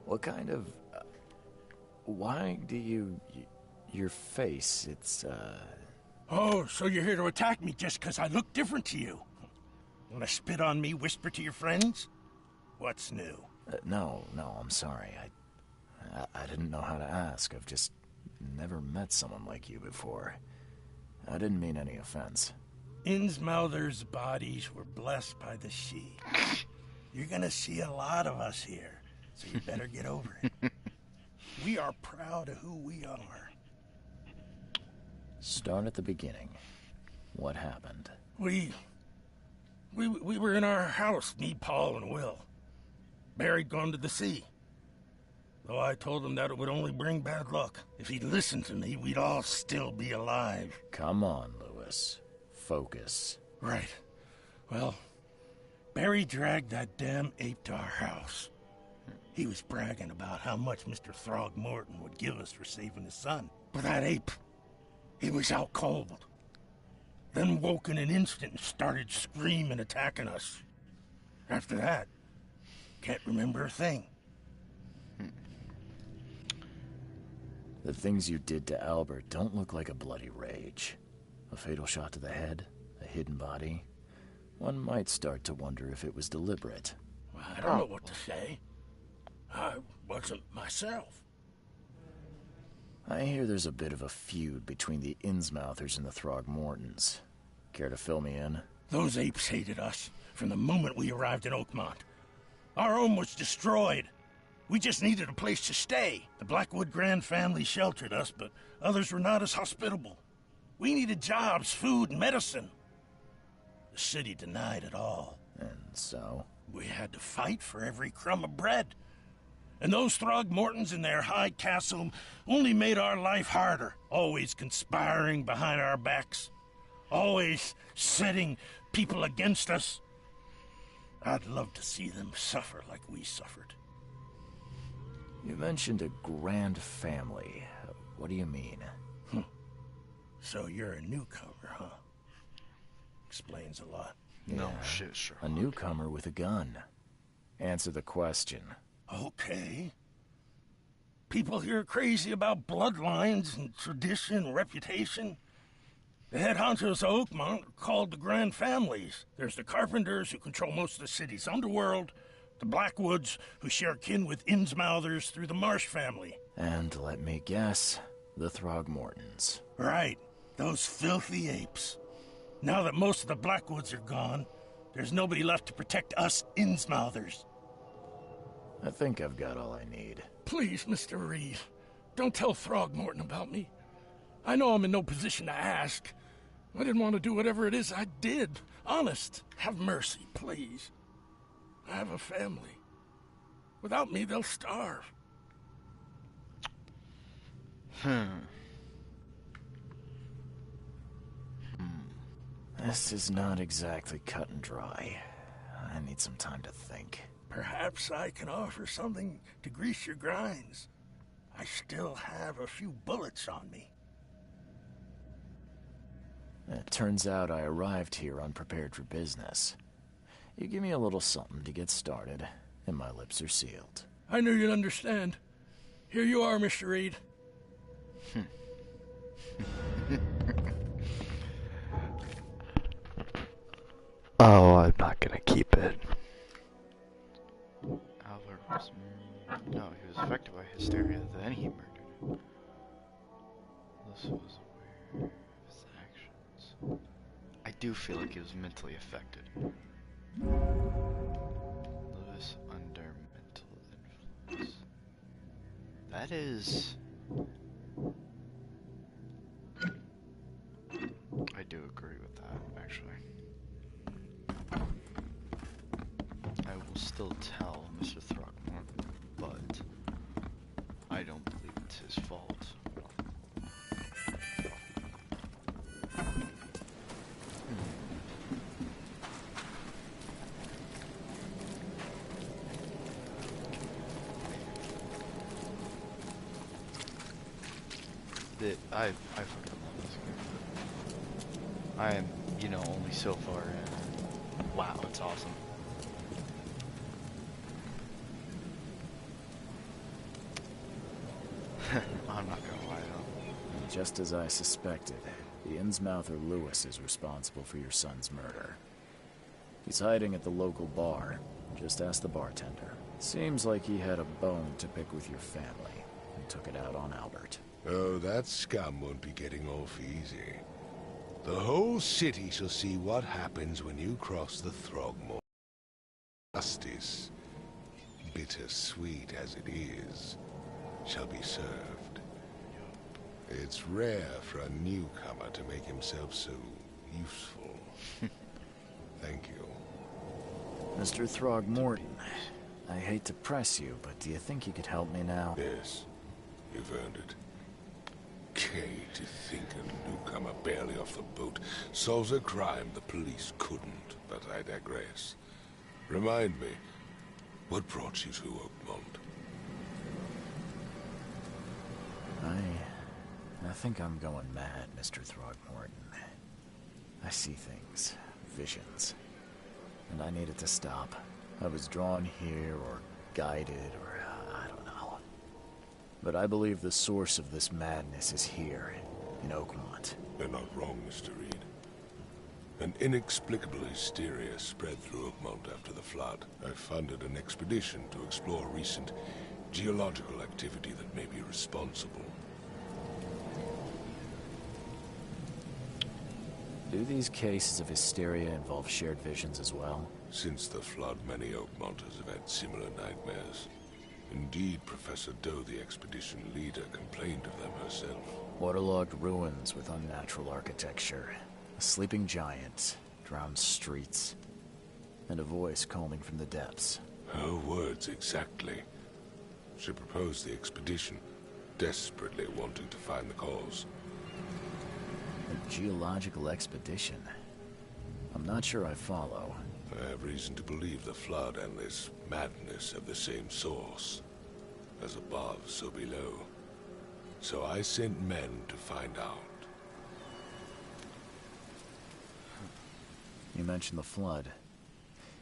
What kind of... why do you Your face, it's, Oh, so you're here to attack me just 'cause I look different to you? Wanna spit on me, whisper to your friends? What's new? No, I'm sorry. I didn't know how to ask. I've just never met someone like you before. I didn't mean any offense. Innsmouther's bodies were blessed by the sea. You're gonna see a lot of us here, so you better get over it. We are proud of who we are. Start at the beginning. What happened? We were in our house, me, Paul, and Will. Barry'd gone to the sea. Though I told him that it would only bring bad luck. If he'd listened to me, we'd all still be alive. Come on, Lewis. Focus. Right. Well, Barry dragged that damn ape to our house. He was bragging about how much Mr. Throgmorton would give us for saving his son. But that ape, he was out cold. Then woke in an instant and started screaming, attacking us. After that, can't remember a thing. The things you did to Albert don't look like a bloody rage. A fatal shot to the head, a hidden body. One might start to wonder if it was deliberate. I don't know what to say. I wasn't myself. I hear there's a bit of a feud between the Innsmouthers and the Throgmortons. Care to fill me in? Those apes hated us from the moment we arrived in Oakmont. Our home was destroyed. We just needed a place to stay. The Blackwood Grand family sheltered us, but others were not as hospitable. We needed jobs, food, and medicine. The city denied it all. And so? We had to fight for every crumb of bread. And those Throgmortons in their high castle only made our life harder, always conspiring behind our backs, always setting people against us. I'd love to see them suffer like we suffered. You mentioned a grand family. What do you mean? So you're a newcomer, huh? Explains a lot. No shit, sure. A newcomer with a gun. Answer the question. Okay. People here are crazy about bloodlines and tradition and reputation. The head honchos of Oakmont are called the Grand Families. There's the Carpenters, who control most of the city's underworld, the Blackwoods, who share kin with Innsmouthers through the Marsh family. And let me guess, the Throgmortons. Right. Those filthy apes. Now that most of the Blackwoods are gone, there's nobody left to protect us Innsmouthers. I think I've got all I need. Please, Mr. Reed, don't tell Throgmorton about me. I know I'm in no position to ask. I didn't want to do whatever it is I did. Honest, have mercy, please. I have a family. Without me, they'll starve. This is not exactly cut and dry. I need some time to think. Perhaps I can offer something to grease your grinds. I still have a few bullets on me. It turns out I arrived here unprepared for business. You give me a little something to get started, and my lips are sealed. I knew you'd understand. Here you are, Mr. Reed. Oh, I'm not gonna keep it. Albert was... No, he was affected by hysteria, then he murdered him. This was aware of his actions. I do feel like he was mentally affected. Lewis under mental influence. That is... I do agree with that, actually. I will still tell Mr. Throgmorton, but I don't believe it's his fault. I fucking love this game. I am, you know, only so far in. Wow, it's awesome. I'm not gonna lie though. Just as I suspected, the Innsmouther Lewis is responsible for your son's murder. He's hiding at the local bar. Just ask the bartender. Seems like he had a bone to pick with your family, and took it out on Albert. Oh, that scum won't be getting off easy. The whole city shall see what happens when you cross the Throgmorton. Justice, bittersweet as it is, shall be served. It's rare for a newcomer to make himself so useful. Thank you. Mr. Throgmorton, I hate to press you, but do you think you could help me now? Yes, you've earned it. Gay to think a newcomer barely off the boat solves a crime the police couldn't, but I digress. Remind me, what brought you to Oakmont? I think I'm going mad, Mr. Throgmorton. I see things, visions, and I needed to stop. I was drawn here, or guided, or I don't know. But I believe the source of this madness is here, in Oakmont. You're not wrong, Mr. Reed. An inexplicable hysteria spread through Oakmont after the flood. I funded an expedition to explore recent geological activity that may be responsible. Do these cases of hysteria involve shared visions as well? Since the flood, many Oakmonters have had similar nightmares. Indeed, Professor Doe, the expedition leader, complained of them herself. Waterlogged ruins with unnatural architecture, a sleeping giant, drowned streets, and a voice calling from the depths. Her words exactly. She proposed the expedition, desperately wanting to find the cause. A geological expedition? I'm not sure I follow. I have reason to believe the flood and this madness have the same source. As above, so below. So I sent men to find out. You mentioned the flood.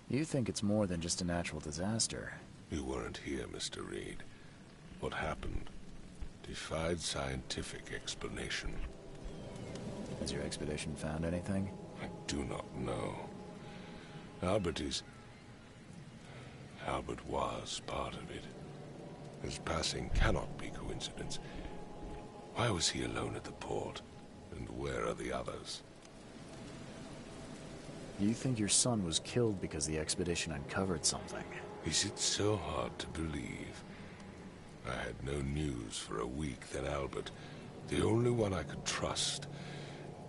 You think it's more than just a natural disaster. You weren't here, Mr. Reed. What happened defied scientific explanation. Has your expedition found anything? I do not know. Albert was part of it. His passing cannot be coincidence. Why was he alone at the port? And where are the others? You think your son was killed because the expedition uncovered something? Is it so hard to believe? I had no news for a week, then Albert, the only one I could trust,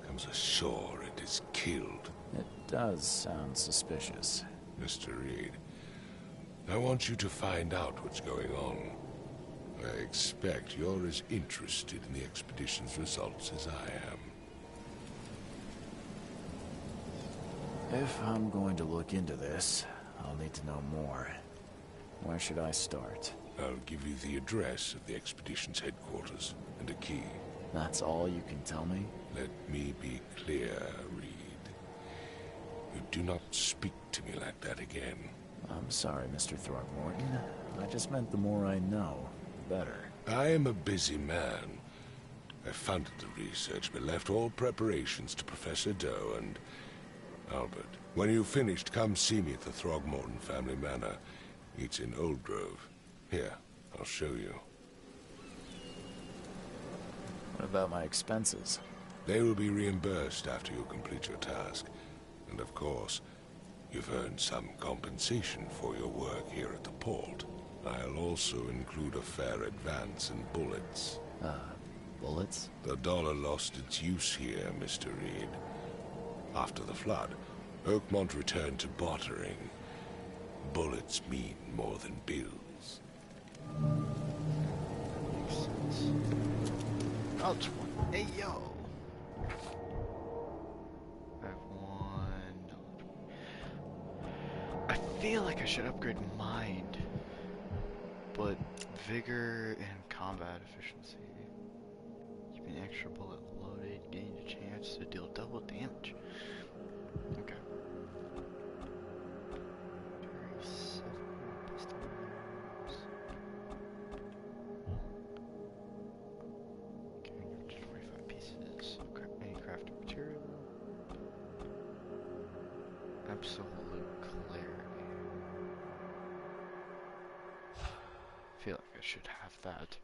comes ashore and is killed. It does sound suspicious. Mr. Reed, I want you to find out what's going on. I expect you're as interested in the expedition's results as I am. If I'm going to look into this, I'll need to know more. Where should I start? I'll give you the address of the expedition's headquarters and a key. That's all you can tell me? Let me be clear, Reed. You do not speak to me like that again. I'm sorry, Mr. Throgmorton. I just meant the more I know, the better. I am a busy man. I funded the research, but left all preparations to Professor Doe and Albert. When you've finished, come see me at the Throgmorton family manor. It's in Old Grove. Here, I'll show you. What about my expenses? They will be reimbursed after you complete your task. And of course, you've earned some compensation for your work here at the port. I'll also include a fair advance in bullets. Bullets? The dollar lost its use here, Mr. Reed. After the flood, Oakmont returned to bartering. Bullets mean more than bills. Makes sense. Oh, 20. Hey, yo! I have one. I feel like I should upgrade mind, but vigor and combat efficiency. Keeping an extra bullet loaded, gain a chance to deal double damage. Okay. absolute clarity. I feel like I should have that.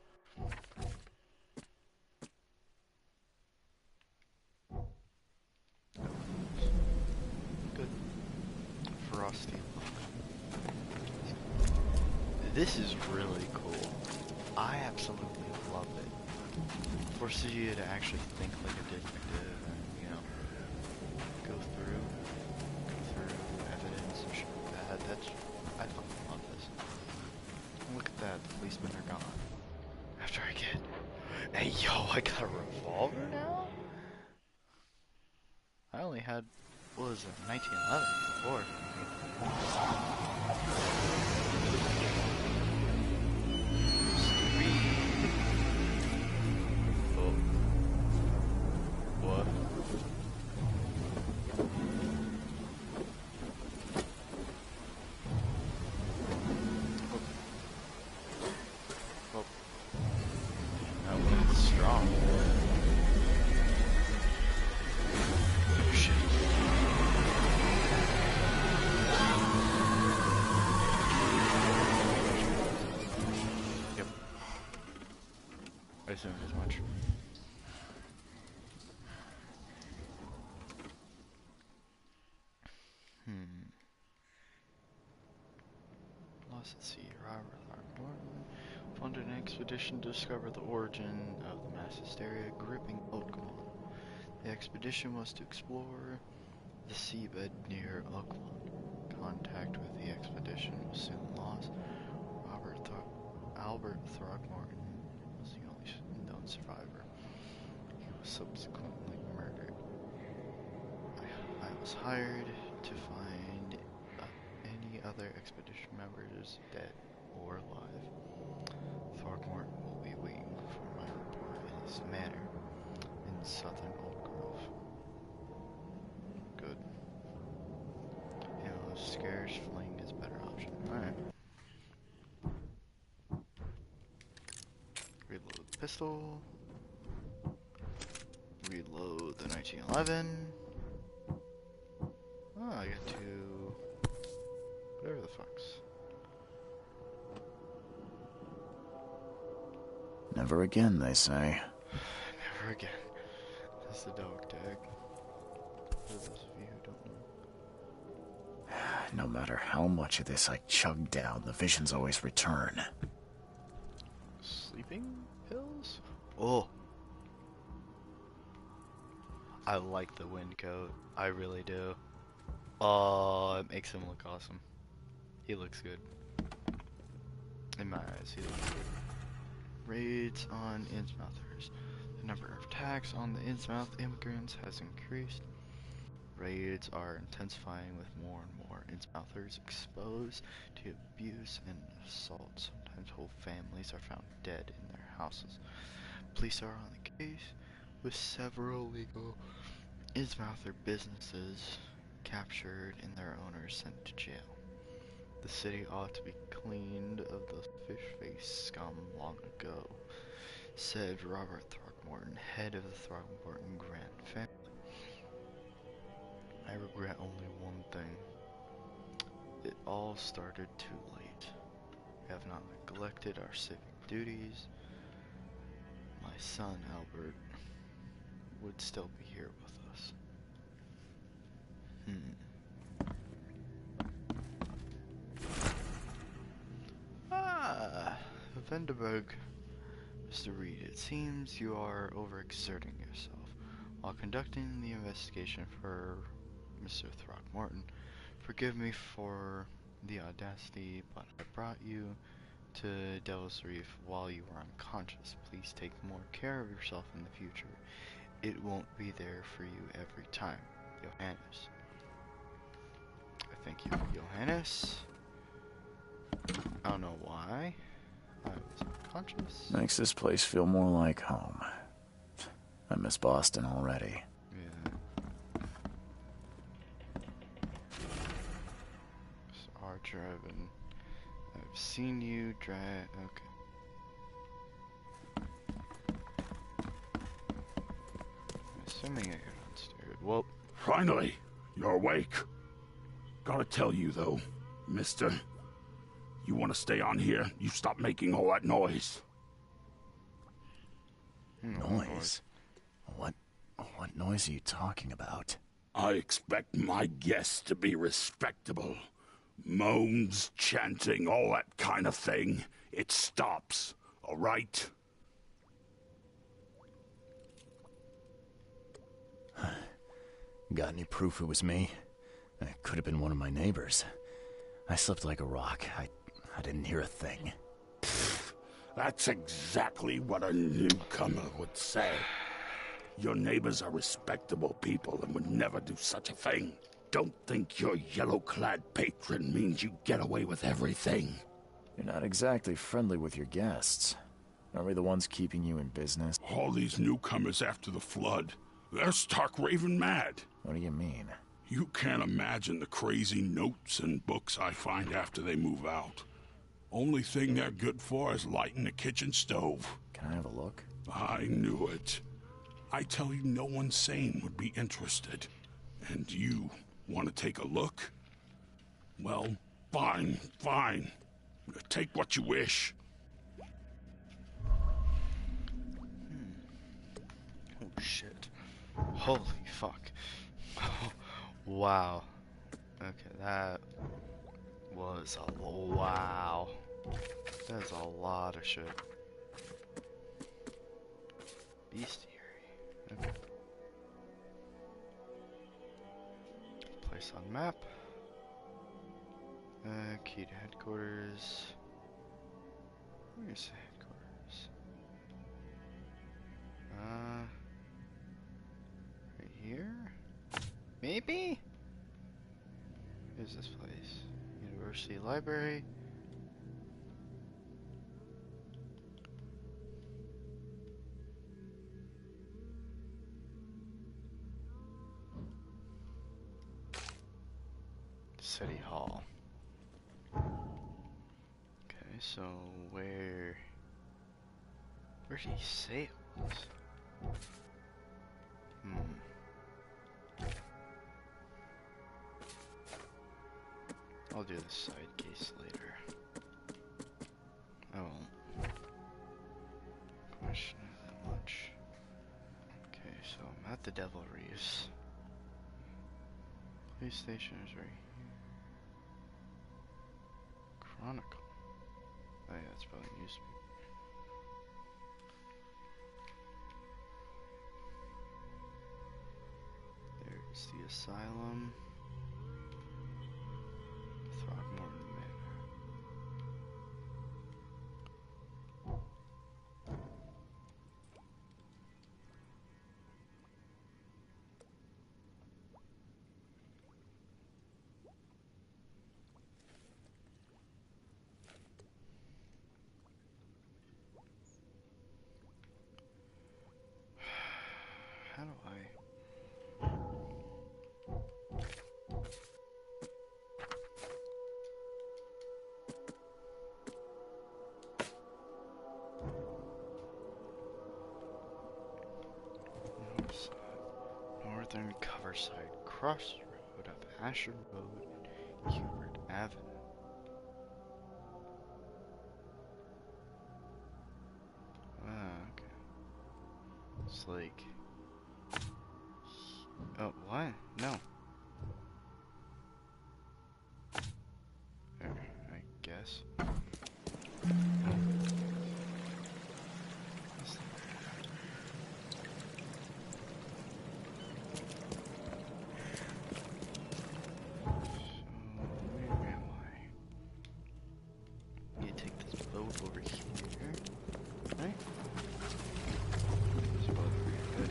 Good. Frosty. This is really cool. I absolutely love it. Forces you to actually think like a detective and, you know, go through evidence and shit like that. I fucking love this. Look at that, the policemen are gone. After I get, hey yo, I got a revolver now? I only had, what was it, 1911 before. What? Oh. That one's strong. Oh shit. Yep. I assumed as much. Lost at sea. Robert Thornton funded an expedition to discover the origin of the mass hysteria gripping Oakmont. The expedition was to explore the seabed near Oakmont. Contact with the expedition was soon lost. Albert Throckmorton was the only known survivor. He was subsequently murdered. I was hired to find any other expedition members dead or alive. Throckmorton will be waiting for my report in his manor in southern Old Grove. Good. You know, scarce fling is a better option. Alright. Reload the pistol. Reload the 1911. Oh, I get to... whatever the fuck's. Never again, they say. Never again. That's the dog tag. For those of you who don't know. No matter how much of this I chug down, the visions always return. Sleeping pills? Oh. I like the wind coat. I really do. Oh, it makes him look awesome. He looks good. In my eyes, he looks good. Raids on Innsmouthers. The number of attacks on the Innsmouth immigrants has increased. Raids are intensifying with more and more Innsmouthers exposed to abuse and assault. Sometimes whole families are found dead in their houses. Police are on the case with several legal Innsmouther businesses captured and their owners sent to jail. The city ought to be cleaned of the fish-faced scum long ago, said Robert Throckmorton, head of the Throckmorton Grant family. I regret only one thing. It all started too late. We have not neglected our civic duties. My son, Albert, would still be here with us. Vandenberg. Mr. Reed, it seems you are overexerting yourself while conducting the investigation for Mr. Throckmorton. Forgive me for the audacity, but I brought you to Devil's Reef while you were unconscious. Please take more care of yourself in the future. It won't be there for you every time. Johannes. Thank you, Johannes. I don't know why. I was unconscious. Makes this place feel more like home. I miss Boston already. Yeah. So our driving. I've seen you drive. Okay. I'm assuming I got downstairs. Well. Finally, you're awake. Gotta tell you, though, mister, you want to stay on here, you stop making all that noise. Noise? What noise are you talking about? I expect my guests to be respectable. Moans, chanting, all that kind of thing. It stops, all right? Got any proof it was me? It could have been one of my neighbors. I slept like a rock. I didn't hear a thing. That's exactly what a newcomer would say. Your neighbors are respectable people and would never do such a thing. Don't think your yellow-clad patron means you get away with everything. You're not exactly friendly with your guests. Are we the ones keeping you in business? All these newcomers after the flood, they're stark raving mad. What do you mean? You can't imagine the crazy notes and books I find after they move out. Only thing they're good for is lighting the kitchen stove. Can I have a look? I knew it. I tell you, no one sane would be interested. And you want to take a look? Well, fine. Take what you wish. Oh, shit. Holy fuck. Wow. Okay, that was a... Wow. That's a lot of shit. Bestiary. Okay. Place on map. Key to headquarters. Where's headquarters? Right here? Maybe? Where's this place? University Library. City Hall. Okay, so where did he say it was? I'll do the side case later. I won't question it that much. Okay, so I'm at the Devil Reefs. Police station is right here. Chronicle. Oh yeah, that's probably newspaper. There's the asylum. Throgmorton Manor. How do I... Northern Coverside Crossroad of Asher Road and Hubert Avenue. Okay. It's like... Oh, what? No. I guess. Over here, right? This boat over here, good.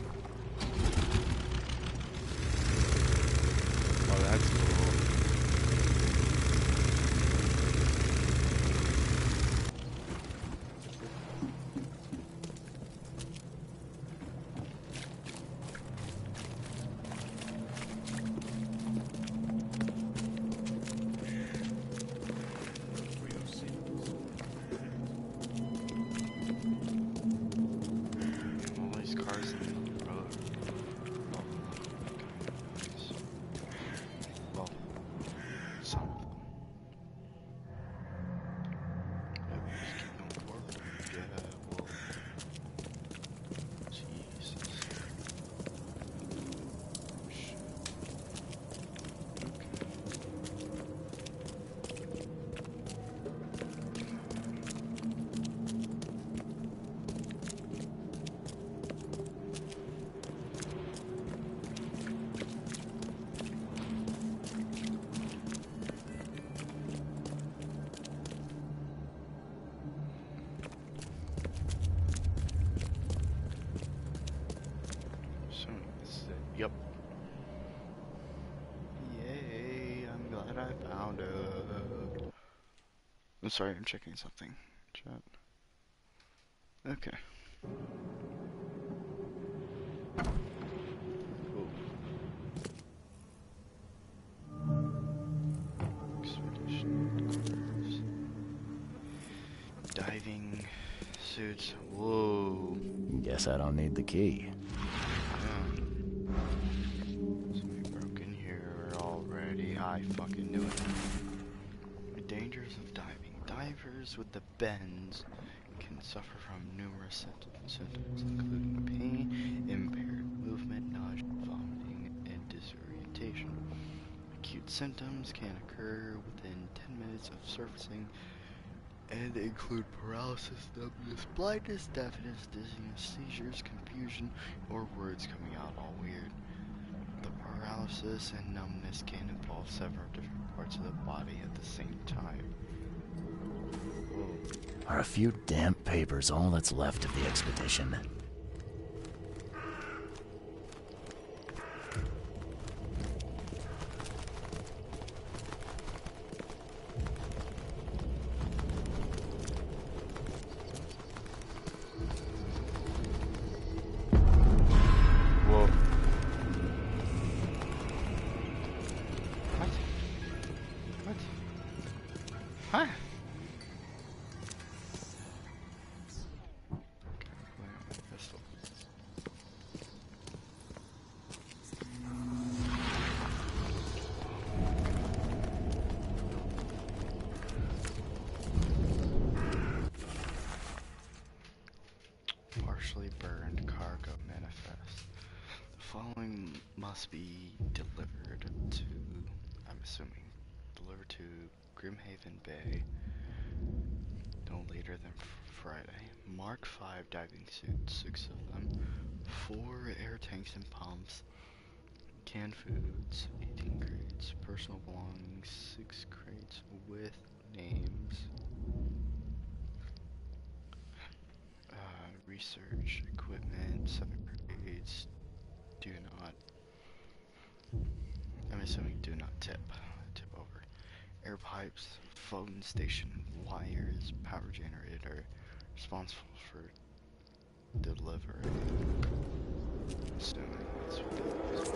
that I found it. I'm sorry, I'm checking something. Chat. Okay. Cool. Expedition quarters. Diving suits. Whoa. Guess I don't need the key. Yeah. Something broke in here already. I fucking knew it. The dangers of diving. Divers with the bends can suffer from numerous symptoms, including pain, impaired movement, nausea, vomiting, and disorientation. Acute symptoms can occur within 10 minutes of surfacing and include paralysis, numbness, blindness, deafness, dizziness, seizures, confusion, or words coming out all weird. The paralysis and numbness can involve several different parts of the body at the same time. Are a few damp papers all that's left of the expedition? Whoa. What? What? Huh? Partially burned cargo manifest. The following must be delivered to, I'm assuming, delivered to Grimhaven Bay no later than Friday. Mark 5 diving suits, 6 of them, 4 air tanks and pumps, canned foods, 18 crates, personal belongings, 6 crates with names, research equipment, 7 crates, do not, I'm assuming do not tip over, air pipes, phone station, wires, power generator, responsible for delivery. Assuming that's what that is.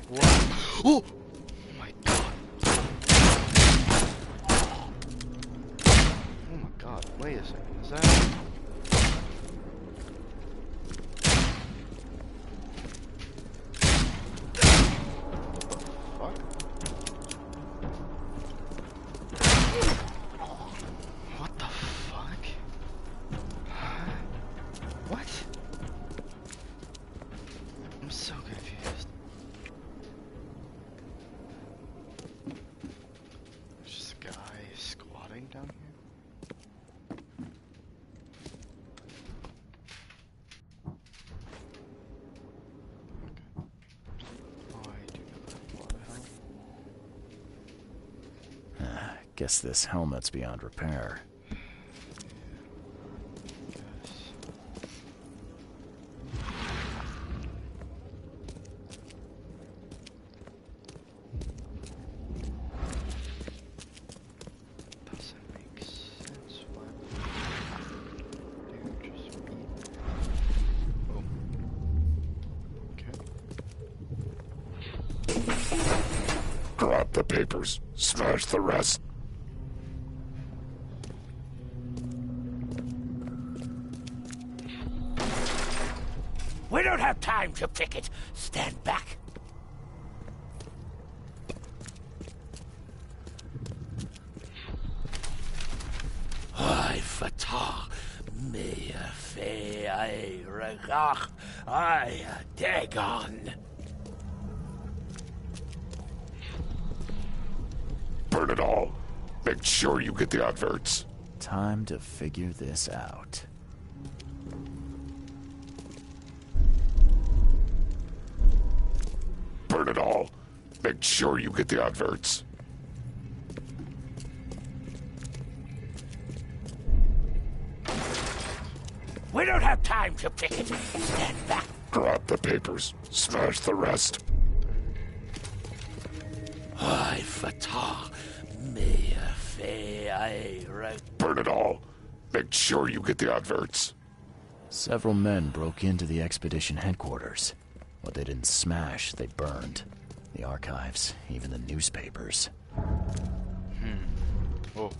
What? Oh! My god. Oh my god, wait a second, is that... Guess this helmet's beyond repair. Grab the papers, smash the rest. We don't have time to pick it. Stand back. I fatah me fe I regach I dagon. Burn it all. Make sure you get the adverts. Time to figure this out. Burn it all. Make sure you get the adverts. We don't have time to pick it. Stand back. Grab the papers. Smash the rest. I fatah. Me fe I right. Burn it all. Make sure you get the adverts. Several men broke into the expedition headquarters. What they didn't smash, they burned. The archives, even the newspapers. Oh.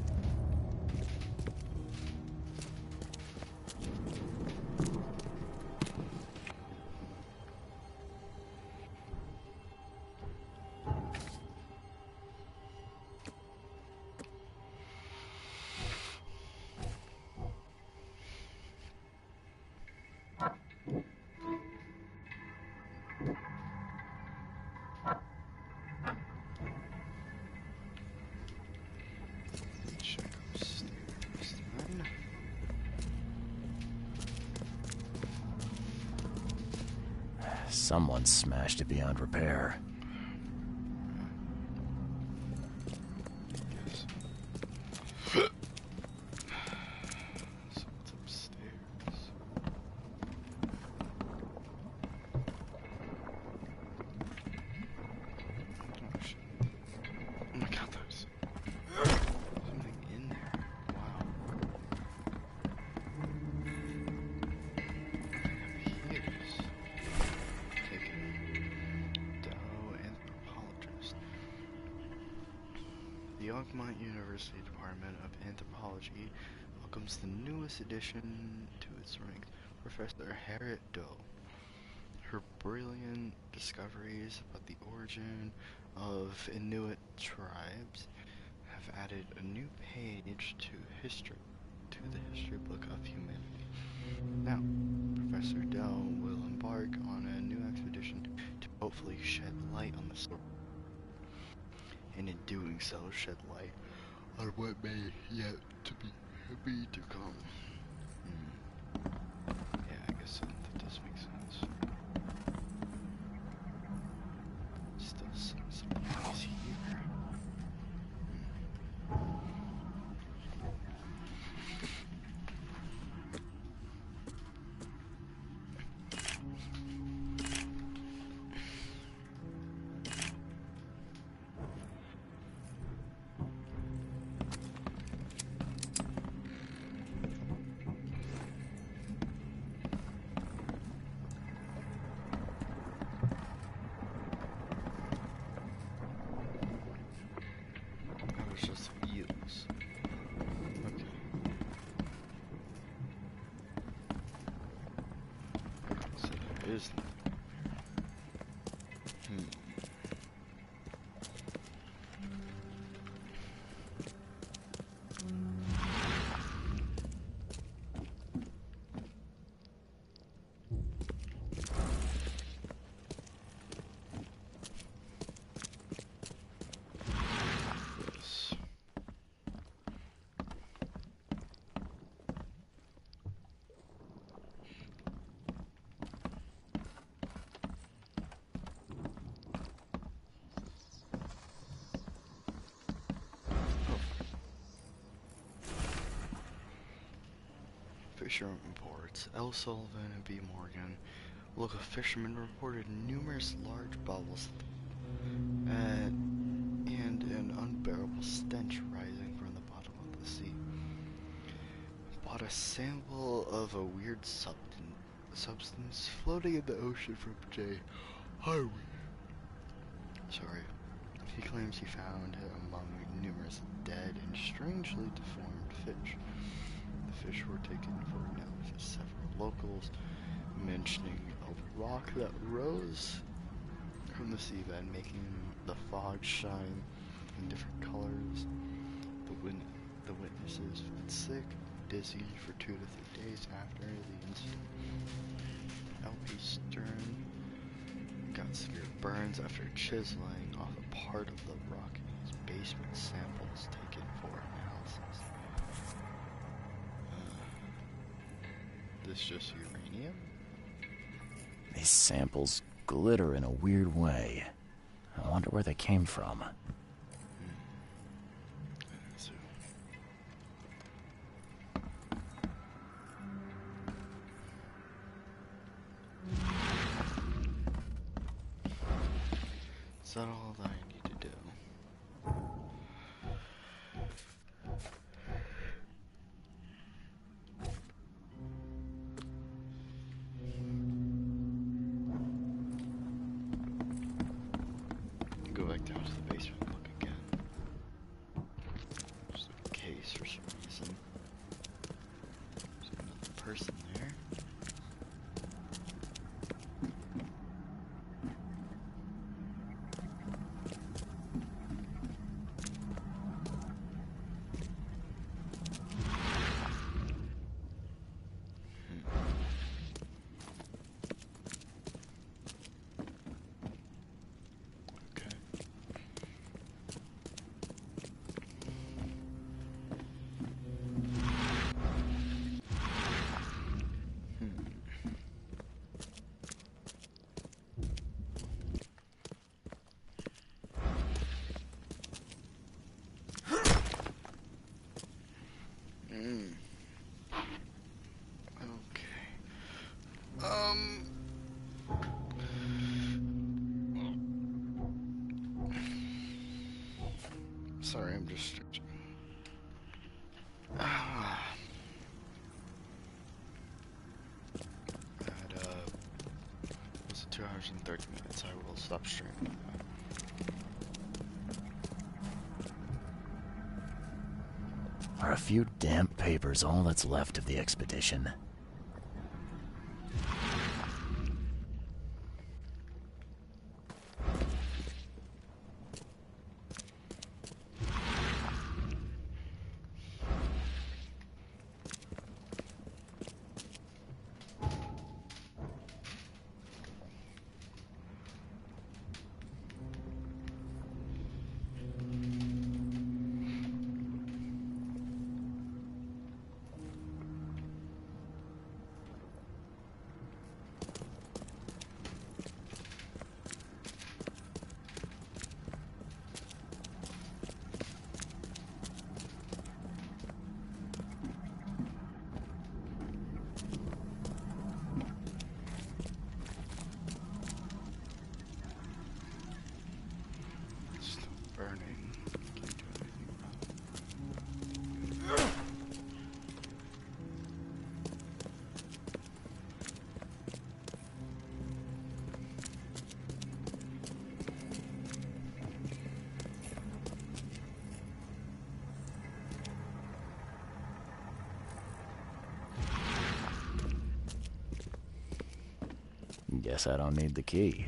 Check upstairs then. Someone smashed it beyond repair. Yes. So what's upstairs? Oh shit. Oh my god, there's something in there. Wow. Here's taken Dow anthropologist. The Oakmont University Department of Anthropology welcomes the newest addition to its ranks, Professor Harriet Doe. Her brilliant discoveries about the origin of Inuit tribes have added a new page to the history book of humanity. Now, Professor Doe will embark on a new expedition to hopefully shed light on the story. And in doing so, shed light on what may yet to be to come. Yeah, I guess that does make sense. Still something else here. That was just eels. Okay. So there is nothing. Yes. Fisherman reports. L. Sullivan and B. Morgan, local fishermen reported numerous large bubbles and an unbearable stench rising from the bottom of the sea. Bought a sample of a weird substance floating in the ocean from J. Harvey. Sorry. He claims he found it among numerous dead and strangely deformed fish. The fish were taken for analysis. Several locals mentioning a rock that rose from the seabed, making the fog shine in different colors. The witnesses felt sick, dizzy for 2 to 3 days after the incident. L.P. Stern got severe burns after chiseling off a part of the rock in his basement. Samples taken for analysis. This just uranium? These samples glitter in a weird way. I wonder where they came from. So. that all that I need to do? Go back down to the basement and look again. Just a case for some reason. There's another person there. Sorry, I'm just stretching. Was it 2 hours and 30 minutes? I will stop streaming now. Are a few damp papers all that's left of the expedition? Burning. Can't do anything about it. Guess I don't need the key.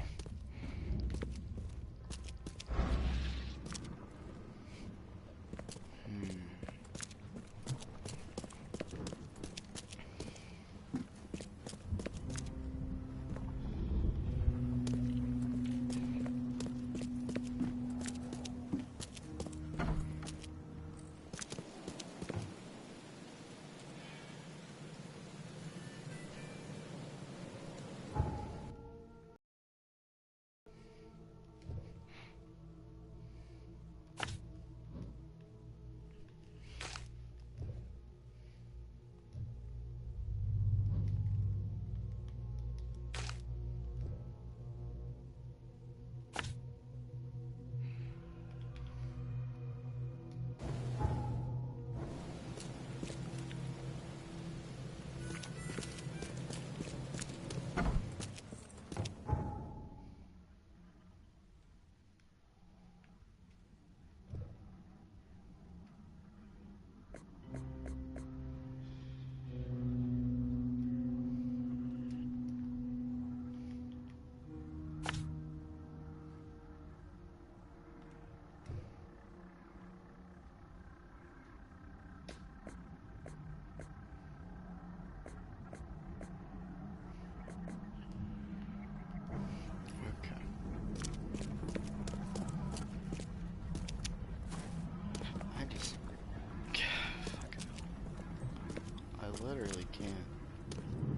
Literally can't.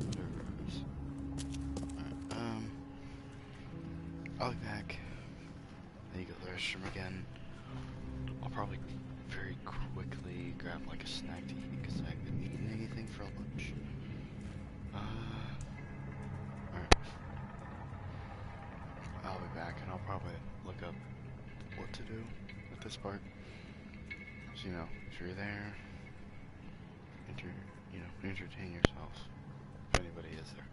Whatever it is. Alright, I'll be back. I need to go to the restroom again. I'll probably very quickly grab like a snack to eat because I haven't been eating anything for lunch. Alright. I'll be back. back and I'll probably look up what to do with this part. So, you know, if you're there, entertain yourself, if anybody is there.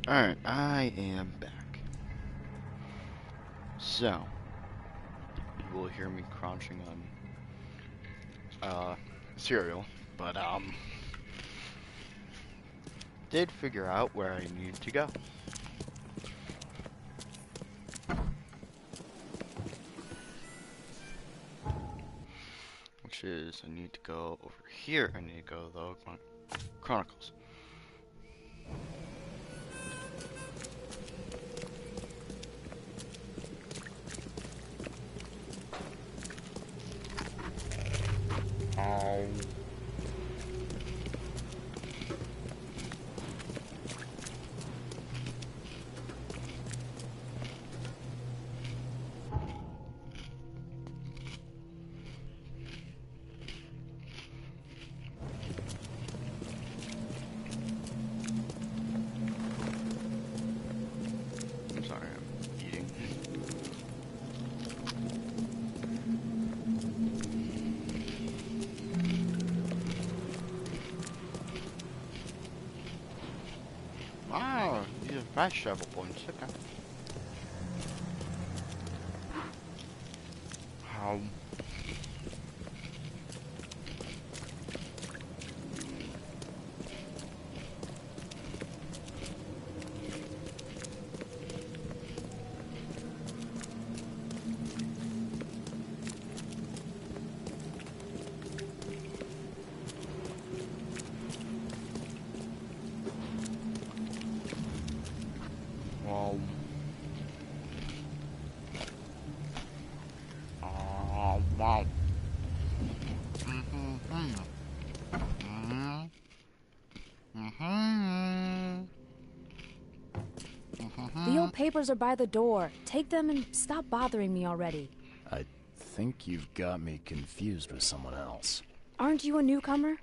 Alright, I am back. So, you will hear me crunching on cereal, but did figure out where I need to go. Which is, I need to go over here. I need to go to the Oakmont Chronicles. I'm sorry, I'm eating. Wow, these are fast travel points. Okay. How? Well. Wow. The old papers are by the door. Take them and stop bothering me already. I think you've got me confused with someone else. Aren't you a newcomer?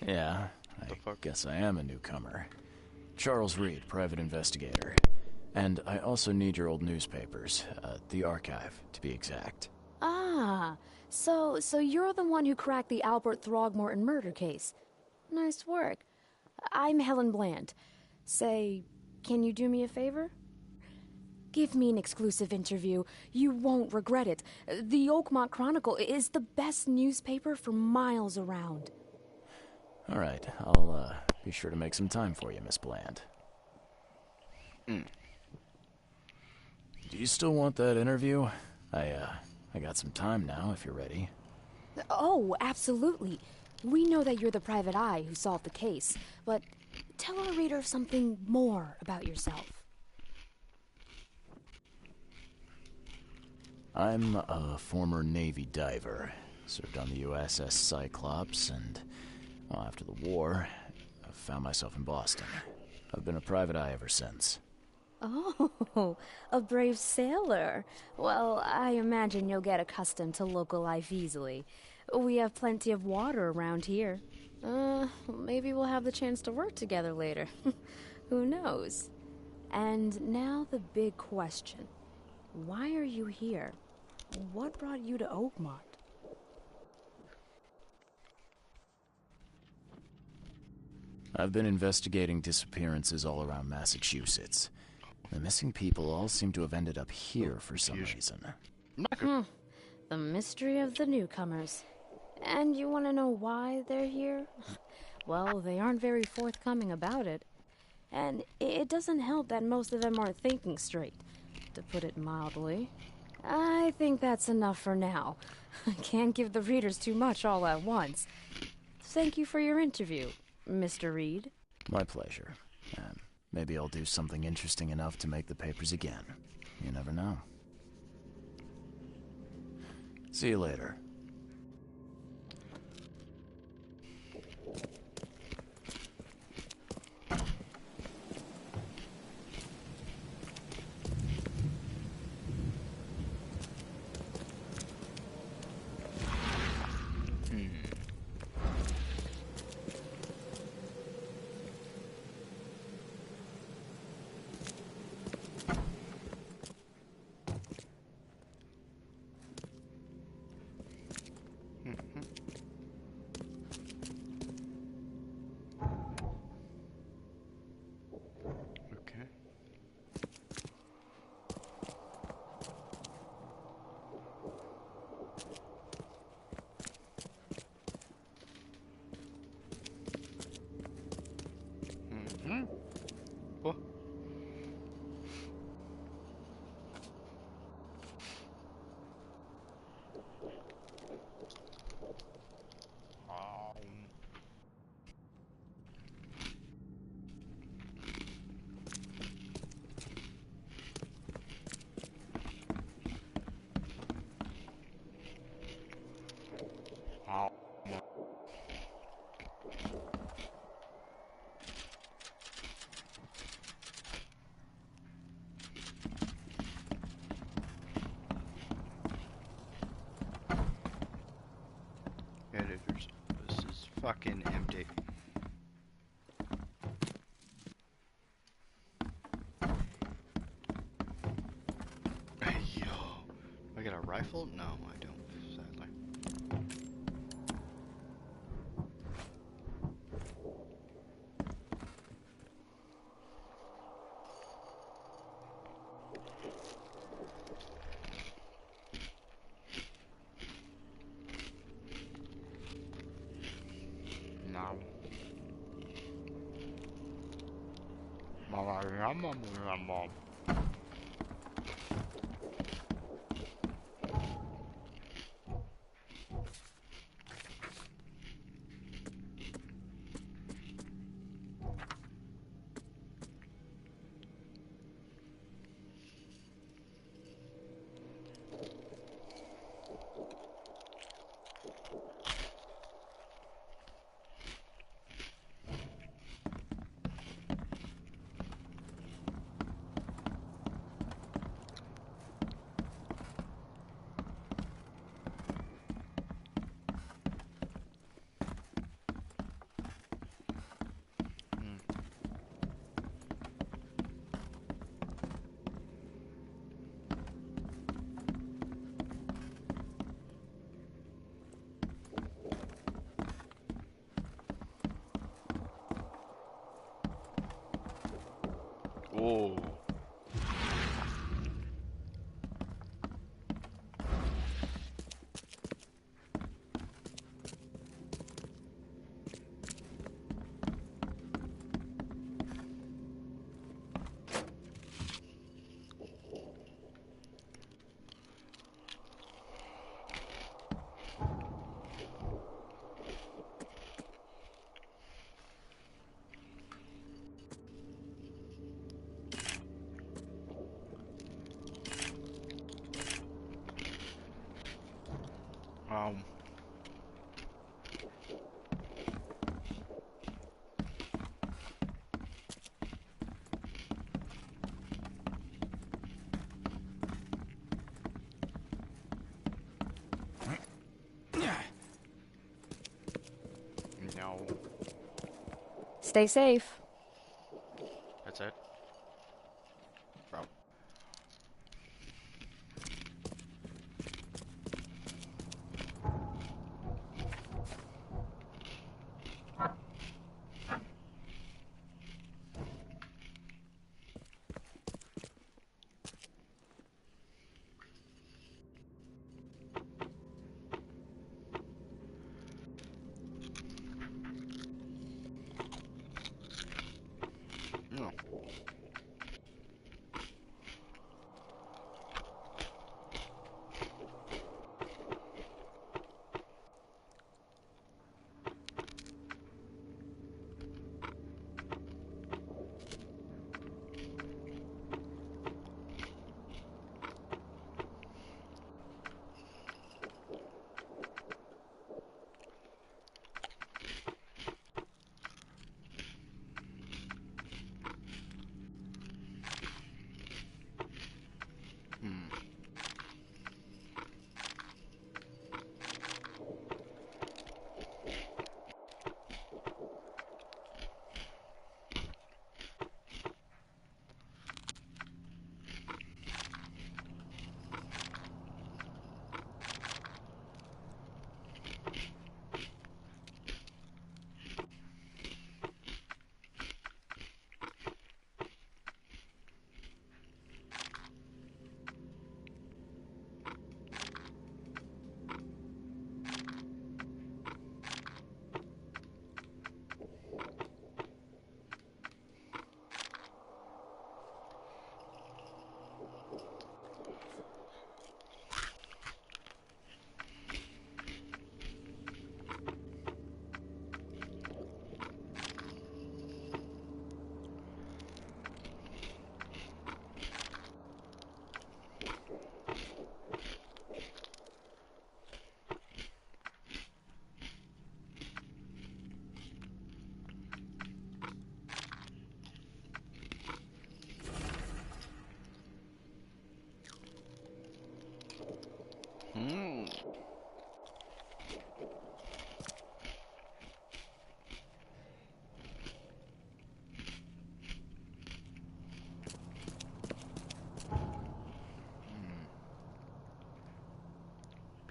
Yeah, I guess I am a newcomer. Charles Reed, private investigator. And I also need your old newspapers, the archive, to be exact. Ah, so you're the one who cracked the Albert Throgmorton murder case. Nice work. I'm Helen Bland. Say, can you do me a favor? Give me an exclusive interview. You won't regret it. The Oakmont Chronicle is the best newspaper for miles around. All right, I'll be sure to make some time for you, Miss Bland. Do you still want that interview? I got some time now, if you're ready. Oh, absolutely. We know that you're the private eye who solved the case, but tell our reader something more about yourself. I'm a former Navy diver. Served on the USS Cyclops, and well, after the war, I found myself in Boston. I've been a private eye ever since. Oh, a brave sailor. Well, I imagine you'll get accustomed to local life easily. We have plenty of water around here. Maybe we'll have the chance to work together later. Who knows? And now the big question. Why are you here? What brought you to Oakmont? I've been investigating disappearances all around Massachusetts. The missing people all seem to have ended up here for some reason. The mystery of the newcomers. And you want to know why they're here? Well, they aren't very forthcoming about it. And it doesn't help that most of them aren't thinking straight, to put it mildly. I think that's enough for now. I can't give the readers too much all at once. Thank you for your interview, Mr. Reed. My pleasure. Maybe I'll do something interesting enough to make the papers again. You never know. See you later. papers. This is fucking empty. Yo. Do I get a rifle? No, I don't, sadly. No. Whoa. Um. No. Stay safe. That's it? Bro. No.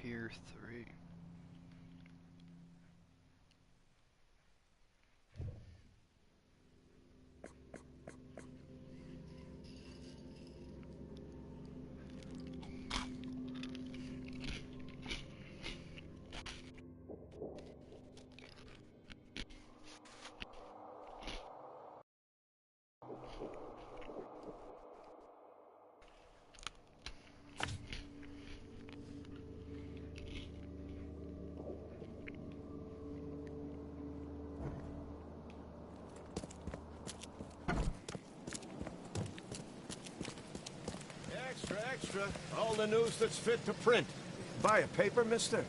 Tier 3. Extra, extra. All the news that's fit to print. Buy a paper, mister?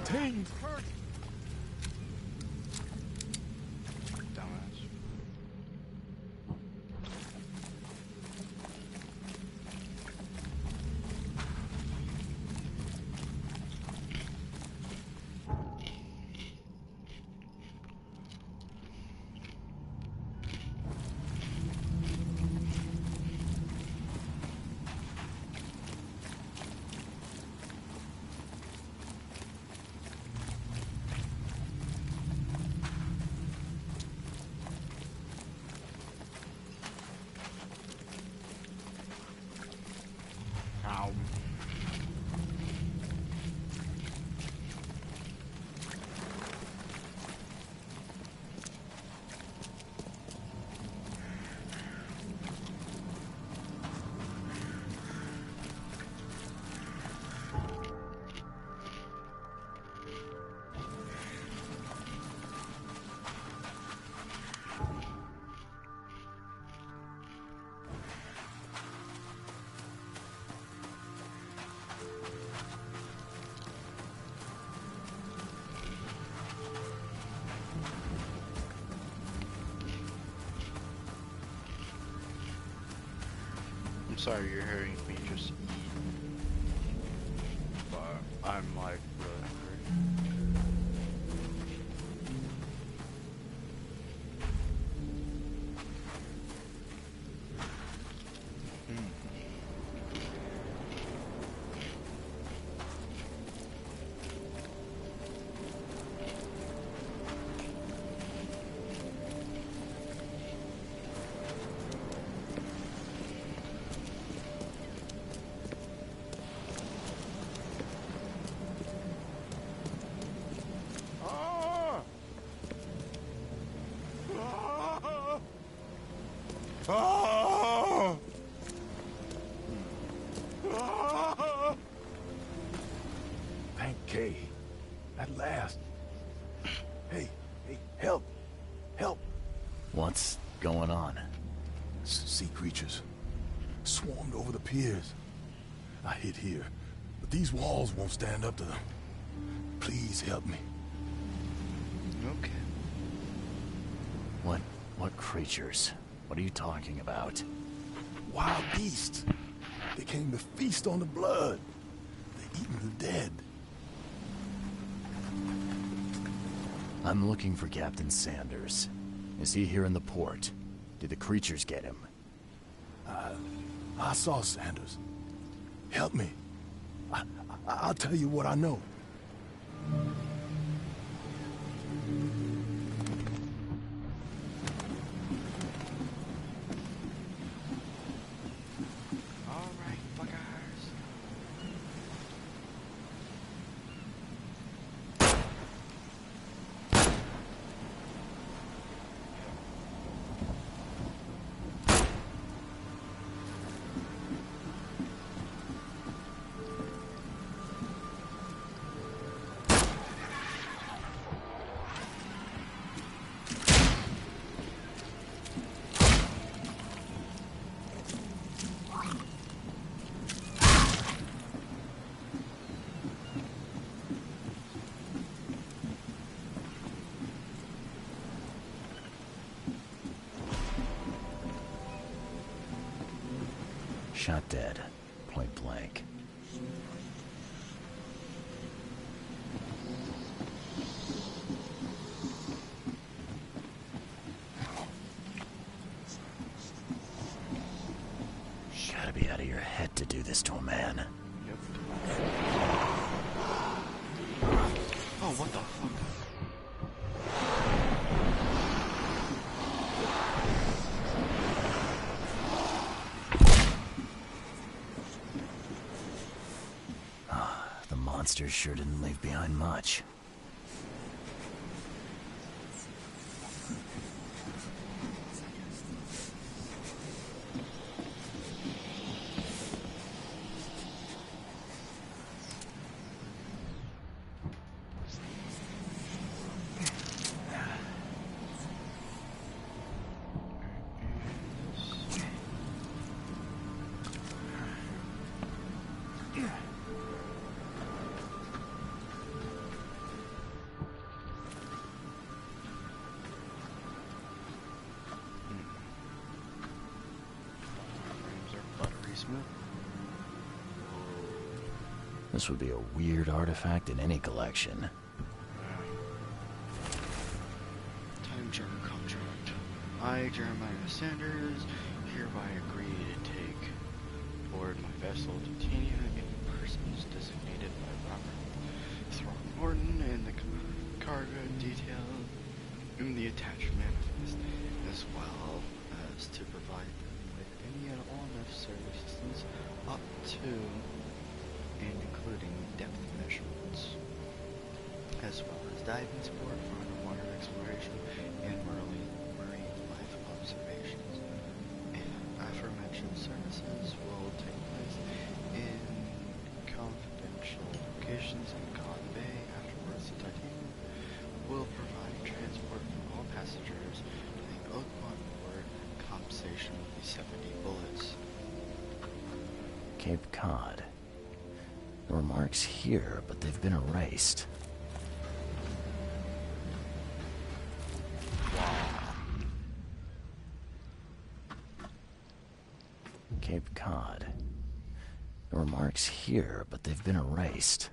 Contained. Dumbass. I'm sorry you're hearing me just eat, but I'm like really hungry. Ah! Ah! Thank Kay. At last. Hey, help. Help. What's going on? Sea creatures. Swarmed over the piers. I hid here, but these walls won't stand up to them. Please help me. Okay. What creatures? What are you talking about? Wild beasts. They came to feast on the blood. They're eating the dead. I'm looking for Captain Sanders. Is he here in the port? Did the creatures get him? I saw Sanders. Help me. I'll tell you what I know. Shot dead. Point blank. Gotta be out of your head to do this to a man. Oh, what the fuck? The monsters sure didn't leave behind much. This would be a weird artifact in any collection. Time charter contract. I, Jeremiah Sanders, hereby agree to take aboard my vessel Titania any persons designated by Robert Throckmorton and the cargo detailed in the attached manifest, as well as to provide them with any and all necessary assistance up to and including depth measurements, as well as diving support for underwater exploration and marine life observations. And aforementioned services will take place in confidential locations in Cod Bay. Afterwards, the Titanium will provide transport for all passengers to the Oakmont port. Compensation will be 70 bullets. Cape Cod. There were marks here, but they've been erased. Cape Cod. There were marks here, but they've been erased.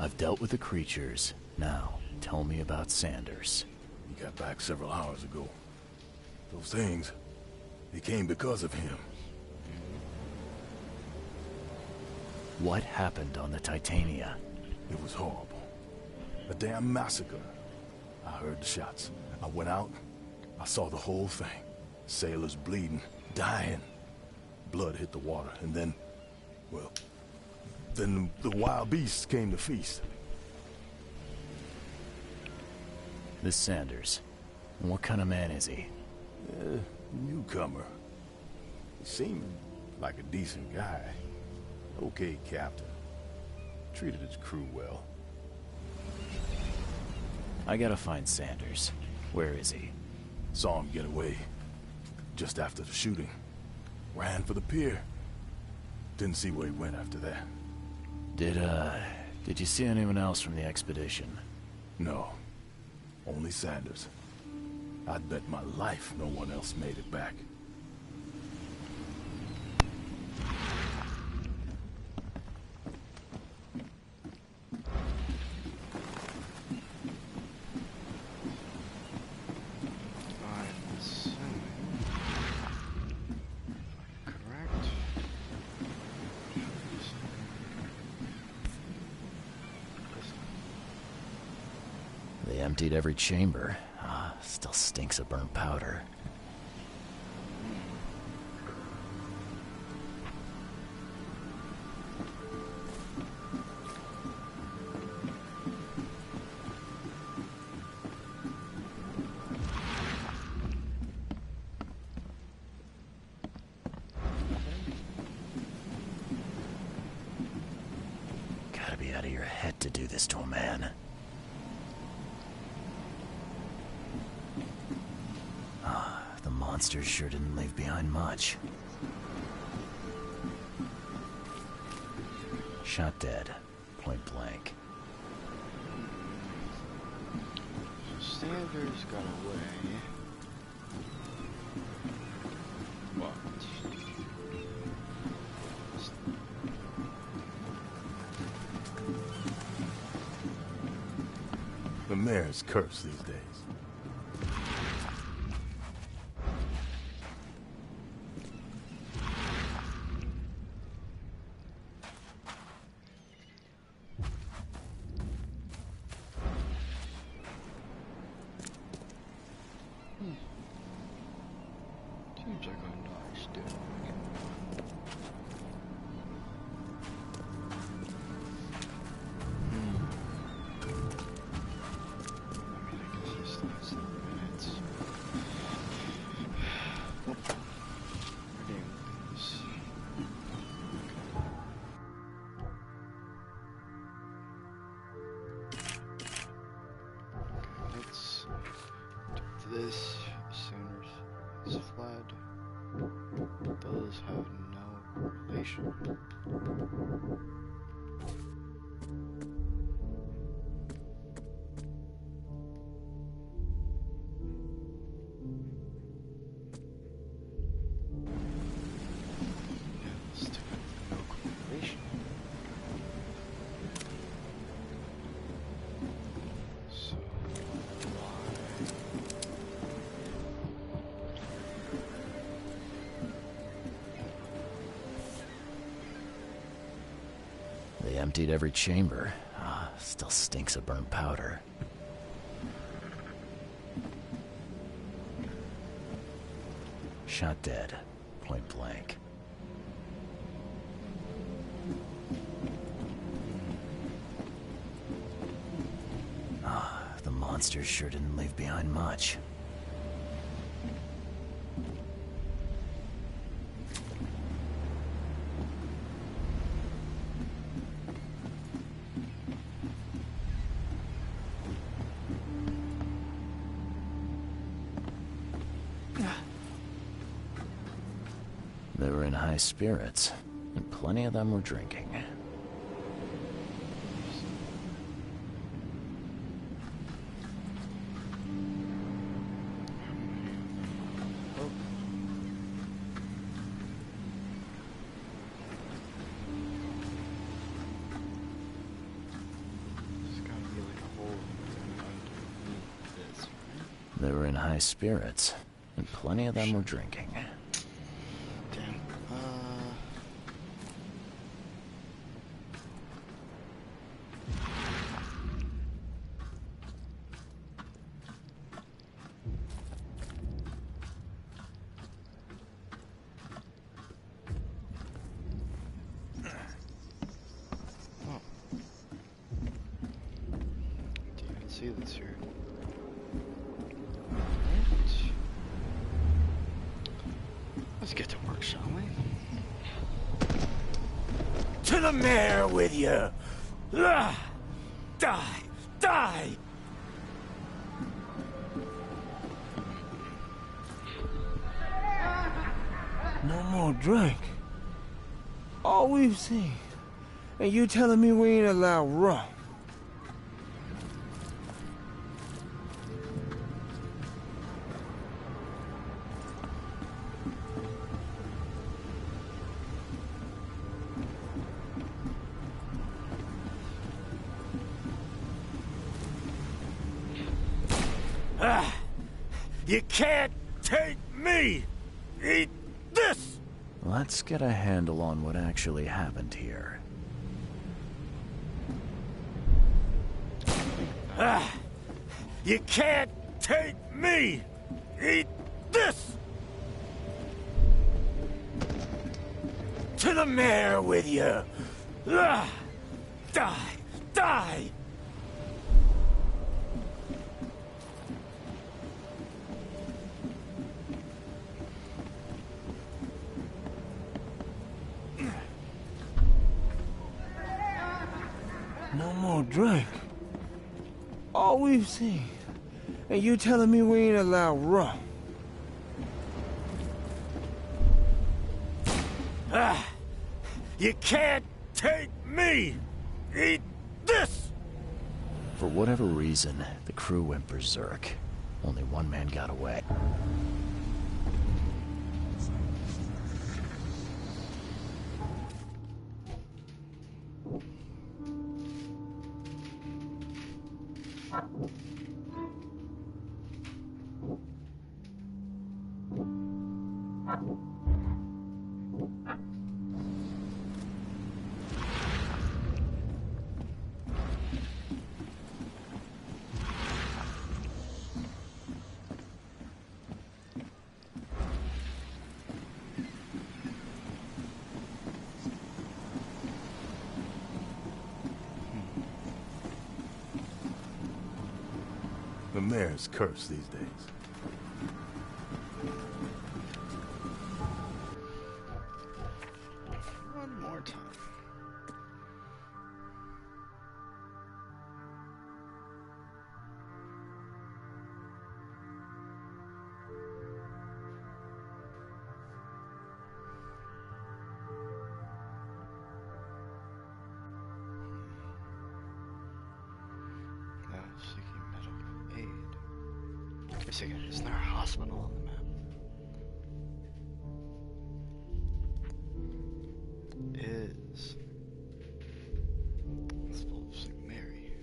I've dealt with the creatures. Now, tell me about Sanders. He got back several hours ago. Those things, they came because of him. What happened on the Titania? It was horrible. A damn massacre. I heard the shots. I went out. I saw the whole thing. Sailors bleeding, dying. Blood hit the water, and then, well, then the wild beasts came to feast. This Sanders, what kind of man is he? Newcomer. He seemed like a decent guy. Okay, captain. Treated his crew well. I gotta find Sanders. Where is he? Saw him get away. Just after the shooting. Ran for the pier. Didn't see where he went after that. Did you see anyone else from the expedition? No. Only Sanders. I'd bet my life no one else made it back. They emptied every chamber. Still stinks of burnt powder. Gotta be out of your head to do this to a man. Monsters sure didn't leave behind much. Shot dead, point blank. Sanders got away. What? The mayor's cursed these days. Seems like a nice day. This Sooners is fled. Those have no relation. They emptied every chamber. Still stinks of burnt powder. Shot dead, point blank. The monsters sure didn't leave behind much. They were in high spirits, and plenty of them were drinking. they were in high spirits, and plenty of them were drinking. Damn. See this here. Let's get to work, shall we? To the mare with you! Die! Die! No more drink. All we've seen. And you telling me we ain't allowed rum? You can't take me! Eat this! Let's get a handle on what actually happened here. You can't take me! Eat this! To the mare with you! Die! Die! No more drink. All we've seen. And you telling me we ain't allowed rum? You can't take me! Eat this! For whatever reason, the crew went berserk. Only one man got away. The mayor's cursed these days. One more time. Now seeking medical aid. Wait a second, isn't there a hospital on the map? Is it's full of St. Mary.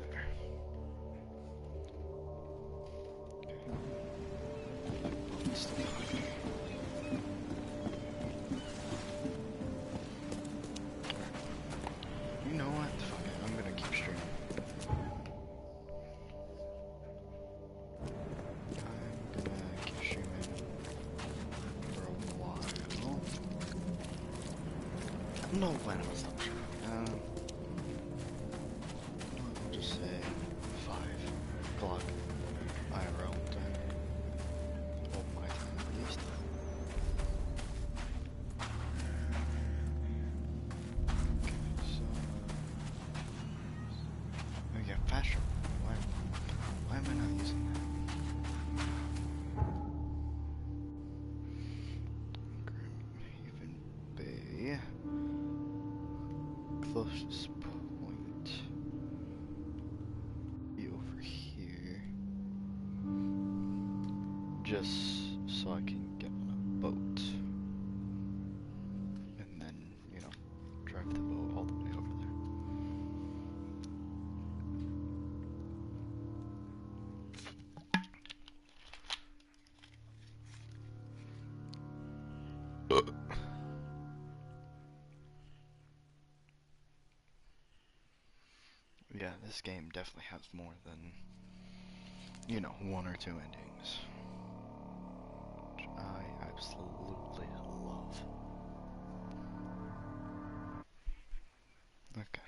There. You know what? Fuck it. I'm gonna keep streaming. I'm gonna keep streaming for a while. I don't know when I'm gonna stop streaming. I'll just say 5 o'clock IRL time. Hold my time at least. Okay, so oh yeah, fast travel. Why am I not using that? Grimhaven Bay. Closest point. Be over here. Just so I can get on a boat. And then, you know, drive the boat all the way over there. this game definitely has more than, you know, one or two endings, which I absolutely love. Okay.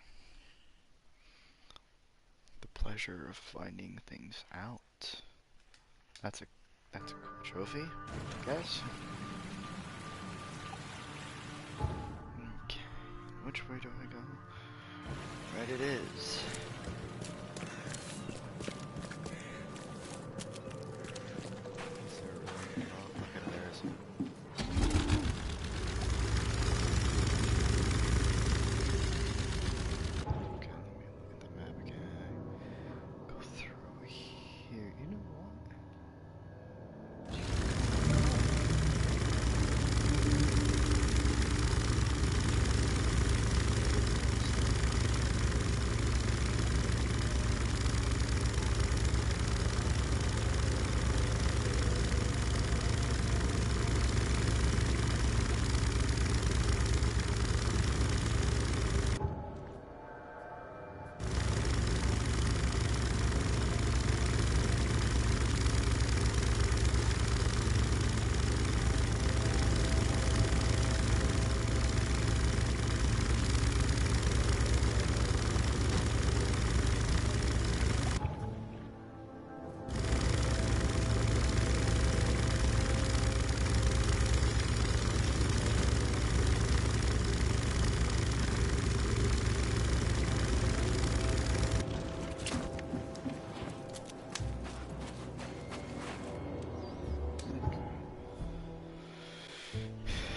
The pleasure of finding things out. That's a cool trophy, I guess. Okay. Which way do I go? Right it is. Is there really? Oh, look at there is. Okay, let me look at the map again. Go through here. You know what?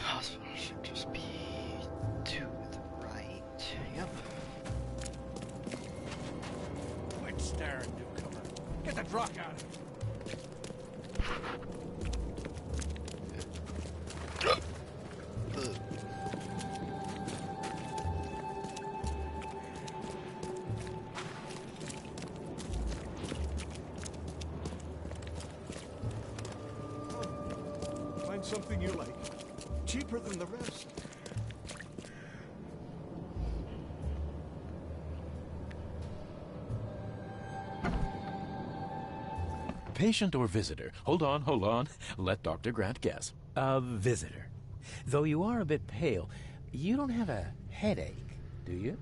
Hospital should just be to the right. Yep. Quit staring, newcomer. Get the truck out of here. Find something you like. Cheaper than the rest. Patient or visitor? Hold on. Let Dr. Grant guess. A visitor. Though you are a bit pale, you don't have a headache, do you?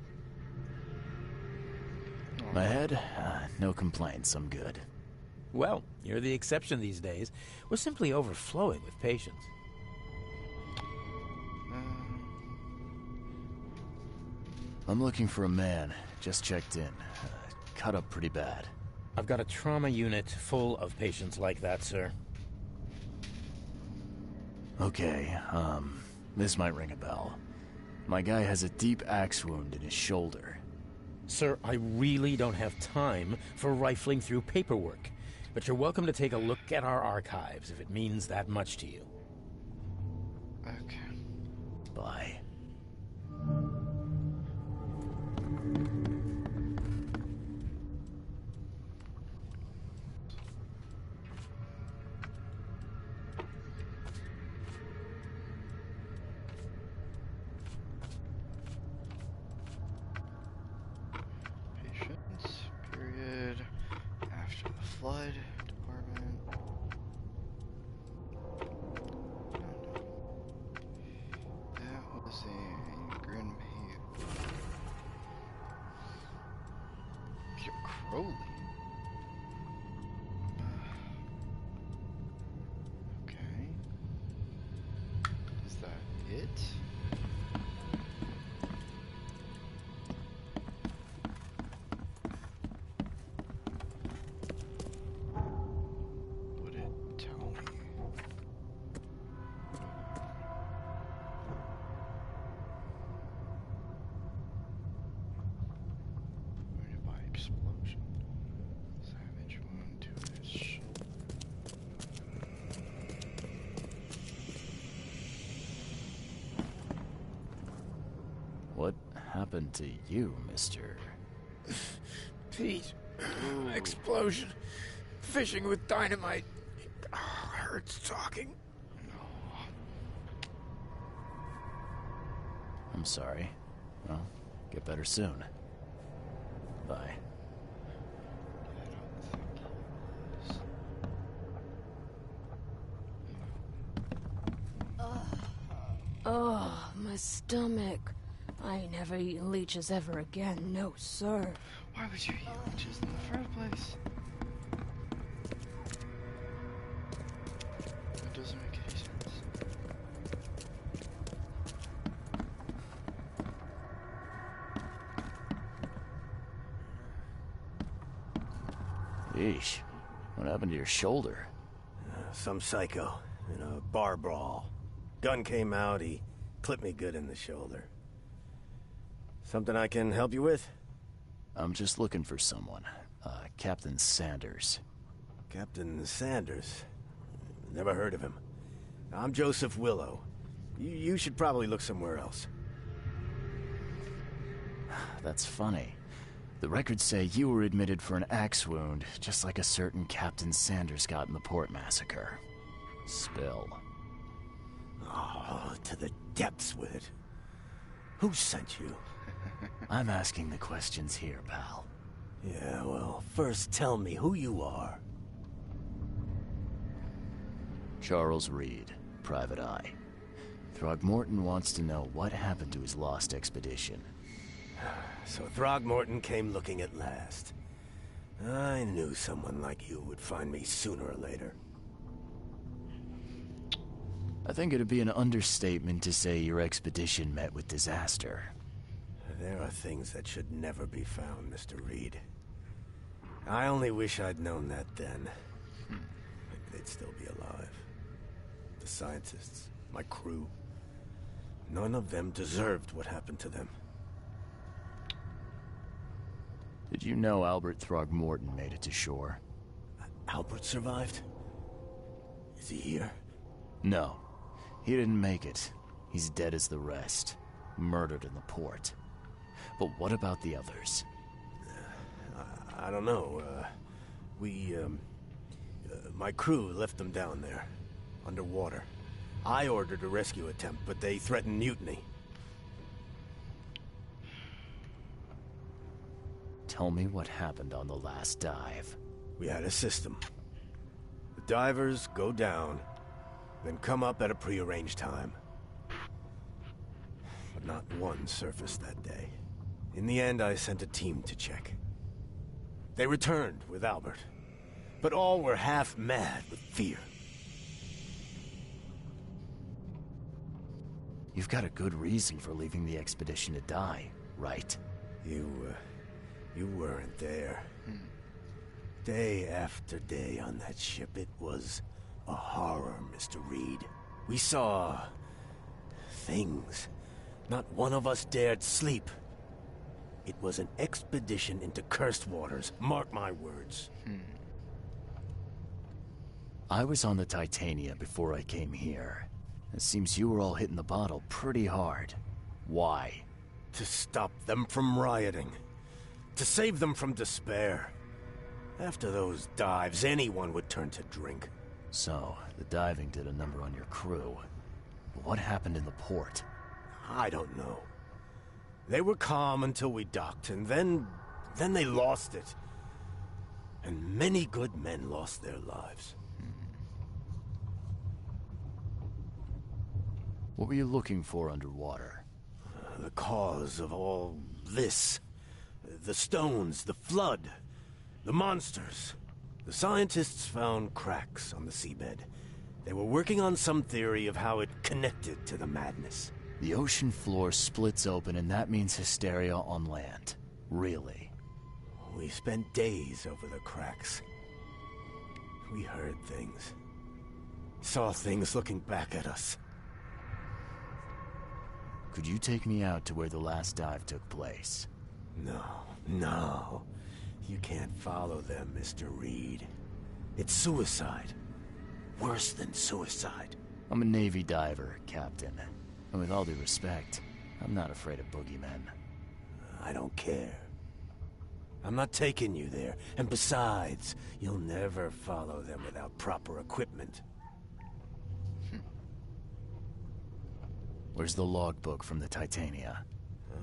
My head? No complaints, I'm good. Well, you're the exception these days. We're simply overflowing with patients. I'm looking for a man. Just checked in. Cut up pretty bad. I've got a trauma unit full of patients like that, sir. Okay, this might ring a bell. My guy has a deep axe wound in his shoulder. Sir, I really don't have time for rifling through paperwork. But you're welcome to take a look at our archives if it means that much to you. Okay. Bye. Patients, period. After the flood, department. That was a Grim Haven. Peter Crowley. Okay. Is that it? Would it tell me? Wounded by explosion. Savage wound to his shoulder. What happened to you, mister? Pete. Explosion. Fishing with dynamite. Hurts talking. I'm sorry. Well, get better soon. Bye. Oh, my stomach. I ain't never eaten leeches ever again, no sir. Why would you eat leeches in the first place? It doesn't make any sense. Yeesh. What happened to your shoulder? Some psycho in a bar brawl. Gun came out, he clipped me good in the shoulder. Something I can help you with? I'm just looking for someone. Captain Sanders. Captain Sanders? Never heard of him. I'm Joseph Willow. You should probably look somewhere else. That's funny. The records say you were admitted for an axe wound, just like a certain Captain Sanders got in the port massacre. Spill. Oh, to the depths with it. Who sent you? I'm asking the questions here, pal. Yeah, well, first tell me who you are. Charles Reed, Private Eye. Throgmorton wants to know what happened to his lost expedition. So Throgmorton came looking at last. I knew someone like you would find me sooner or later. I think it'd be an understatement to say your expedition met with disaster. There are things that should never be found, Mr. Reed. I only wish I'd known that then. Maybe they'd still be alive. The scientists, my crew. None of them deserved what happened to them. Did you know Albert Throgmorton made it to shore? Albert survived? Is he here? No. He didn't make it. He's dead as the rest. Murdered in the port. But what about the others? I don't know. My crew left them down there, underwater. I ordered a rescue attempt, but they threatened mutiny. Tell me what happened on the last dive. We had a system. The divers go down, then come up at a prearranged time. But not one surfaced that day. In the end, I sent a team to check. They returned with Albert, but all were half mad with fear. You've got a good reason for leaving the expedition to die, right? You weren't there. Day after day on that ship, it was a horror, Mr. Reed. We saw things. Not one of us dared sleep. It was an expedition into cursed waters, mark my words. I was on the Titania before I came here. It seems you were all hitting the bottle pretty hard. Why? To stop them from rioting. To save them from despair. After those dives, anyone would turn to drink. So, the diving did a number on your crew. But what happened in the port? I don't know. They were calm until we docked, and then they lost it. And many good men lost their lives. What were you looking for underwater? The cause of all this. The stones, the flood, the monsters. The scientists found cracks on the seabed. They were working on some theory of how it connected to the madness. The ocean floor splits open and that means hysteria on land. Really? We spent days over the cracks. We heard things. Saw things looking back at us. Could you take me out to where the last dive took place? No. You can't follow them, Mr. Reed. It's suicide. Worse than suicide. I'm a Navy diver, Captain. And with all due respect, I'm not afraid of boogeymen. I don't care. I'm not taking you there. And besides, you'll never follow them without proper equipment. Where's the logbook from the Titania?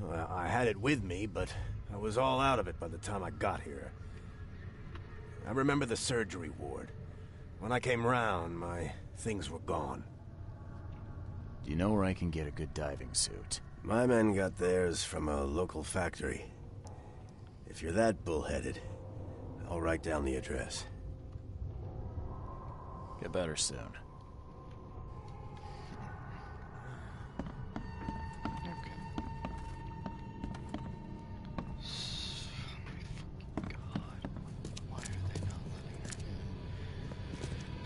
Well, I had it with me, but I was all out of it by the time I got here. I remember the surgery ward. When I came round, my things were gone. Do you know where I can get a good diving suit? My men got theirs from a local factory. If you're that bullheaded, I'll write down the address. Get better soon.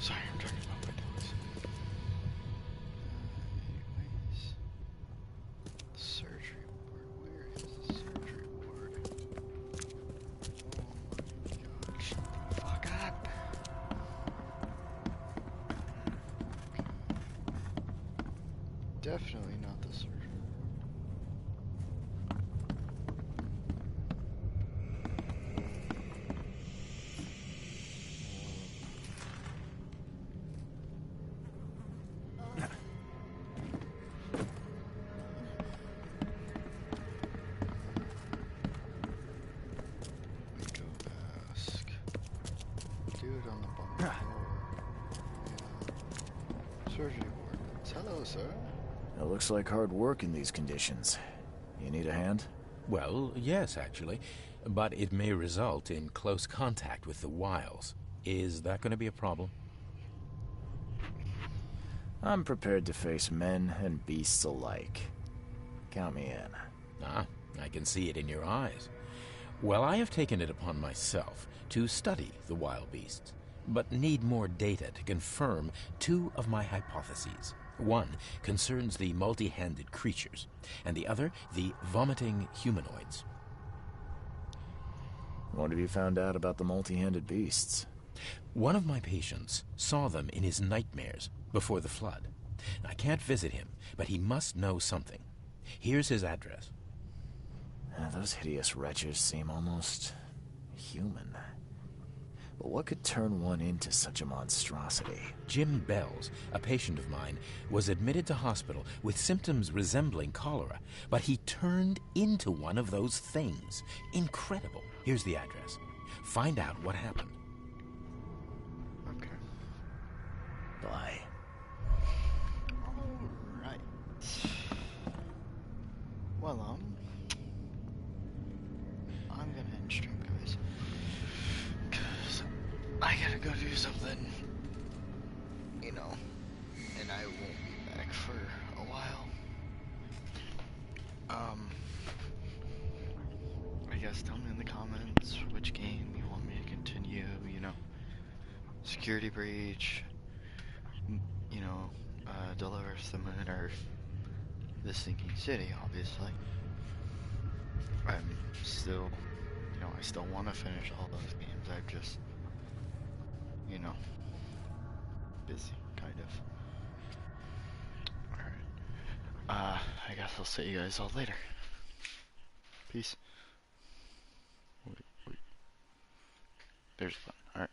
Sorry, I'm talking about my dogs. Anyways. Surgery ward. Where is the surgery ward? Oh my god, shut the fuck up. Definitely not the surgery. Dude on the bottom floor. Yeah. Surgery ward. Hello, sir. It looks like hard work in these conditions. You need a hand? Well, yes, actually. But it may result in close contact with the wiles. Is that going to be a problem? I'm prepared to face men and beasts alike. Count me in. Ah, I can see it in your eyes. Well, I have taken it upon myself to study the wild beasts, but need more data to confirm two of my hypotheses. One concerns the multi-handed creatures, and the other the vomiting humanoids. What have you found out about the multi-handed beasts? One of my patients saw them in his nightmares before the flood. I can't visit him, but he must know something. Here's his address. Those hideous wretches seem almost human. But what could turn one into such a monstrosity? Jim Bells, a patient of mine, was admitted to hospital with symptoms resembling cholera, but he turned into one of those things. Incredible. Here's the address. Find out what happened. Okay. Bye. Alright. Well, I'm gonna end stream, guys. Cause I gotta go do something. You know. And I won't be back for a while. I guess tell me in the comments which game you want me to continue, you know. Security Breach, you know, Delivers the Moon, or The Sinking City, obviously. I'm still, you know, I still want to finish all those games. I've just, you know, busy, kind of. Alright. I guess I'll see you guys all later. Peace. Wait. There's fun. Alright.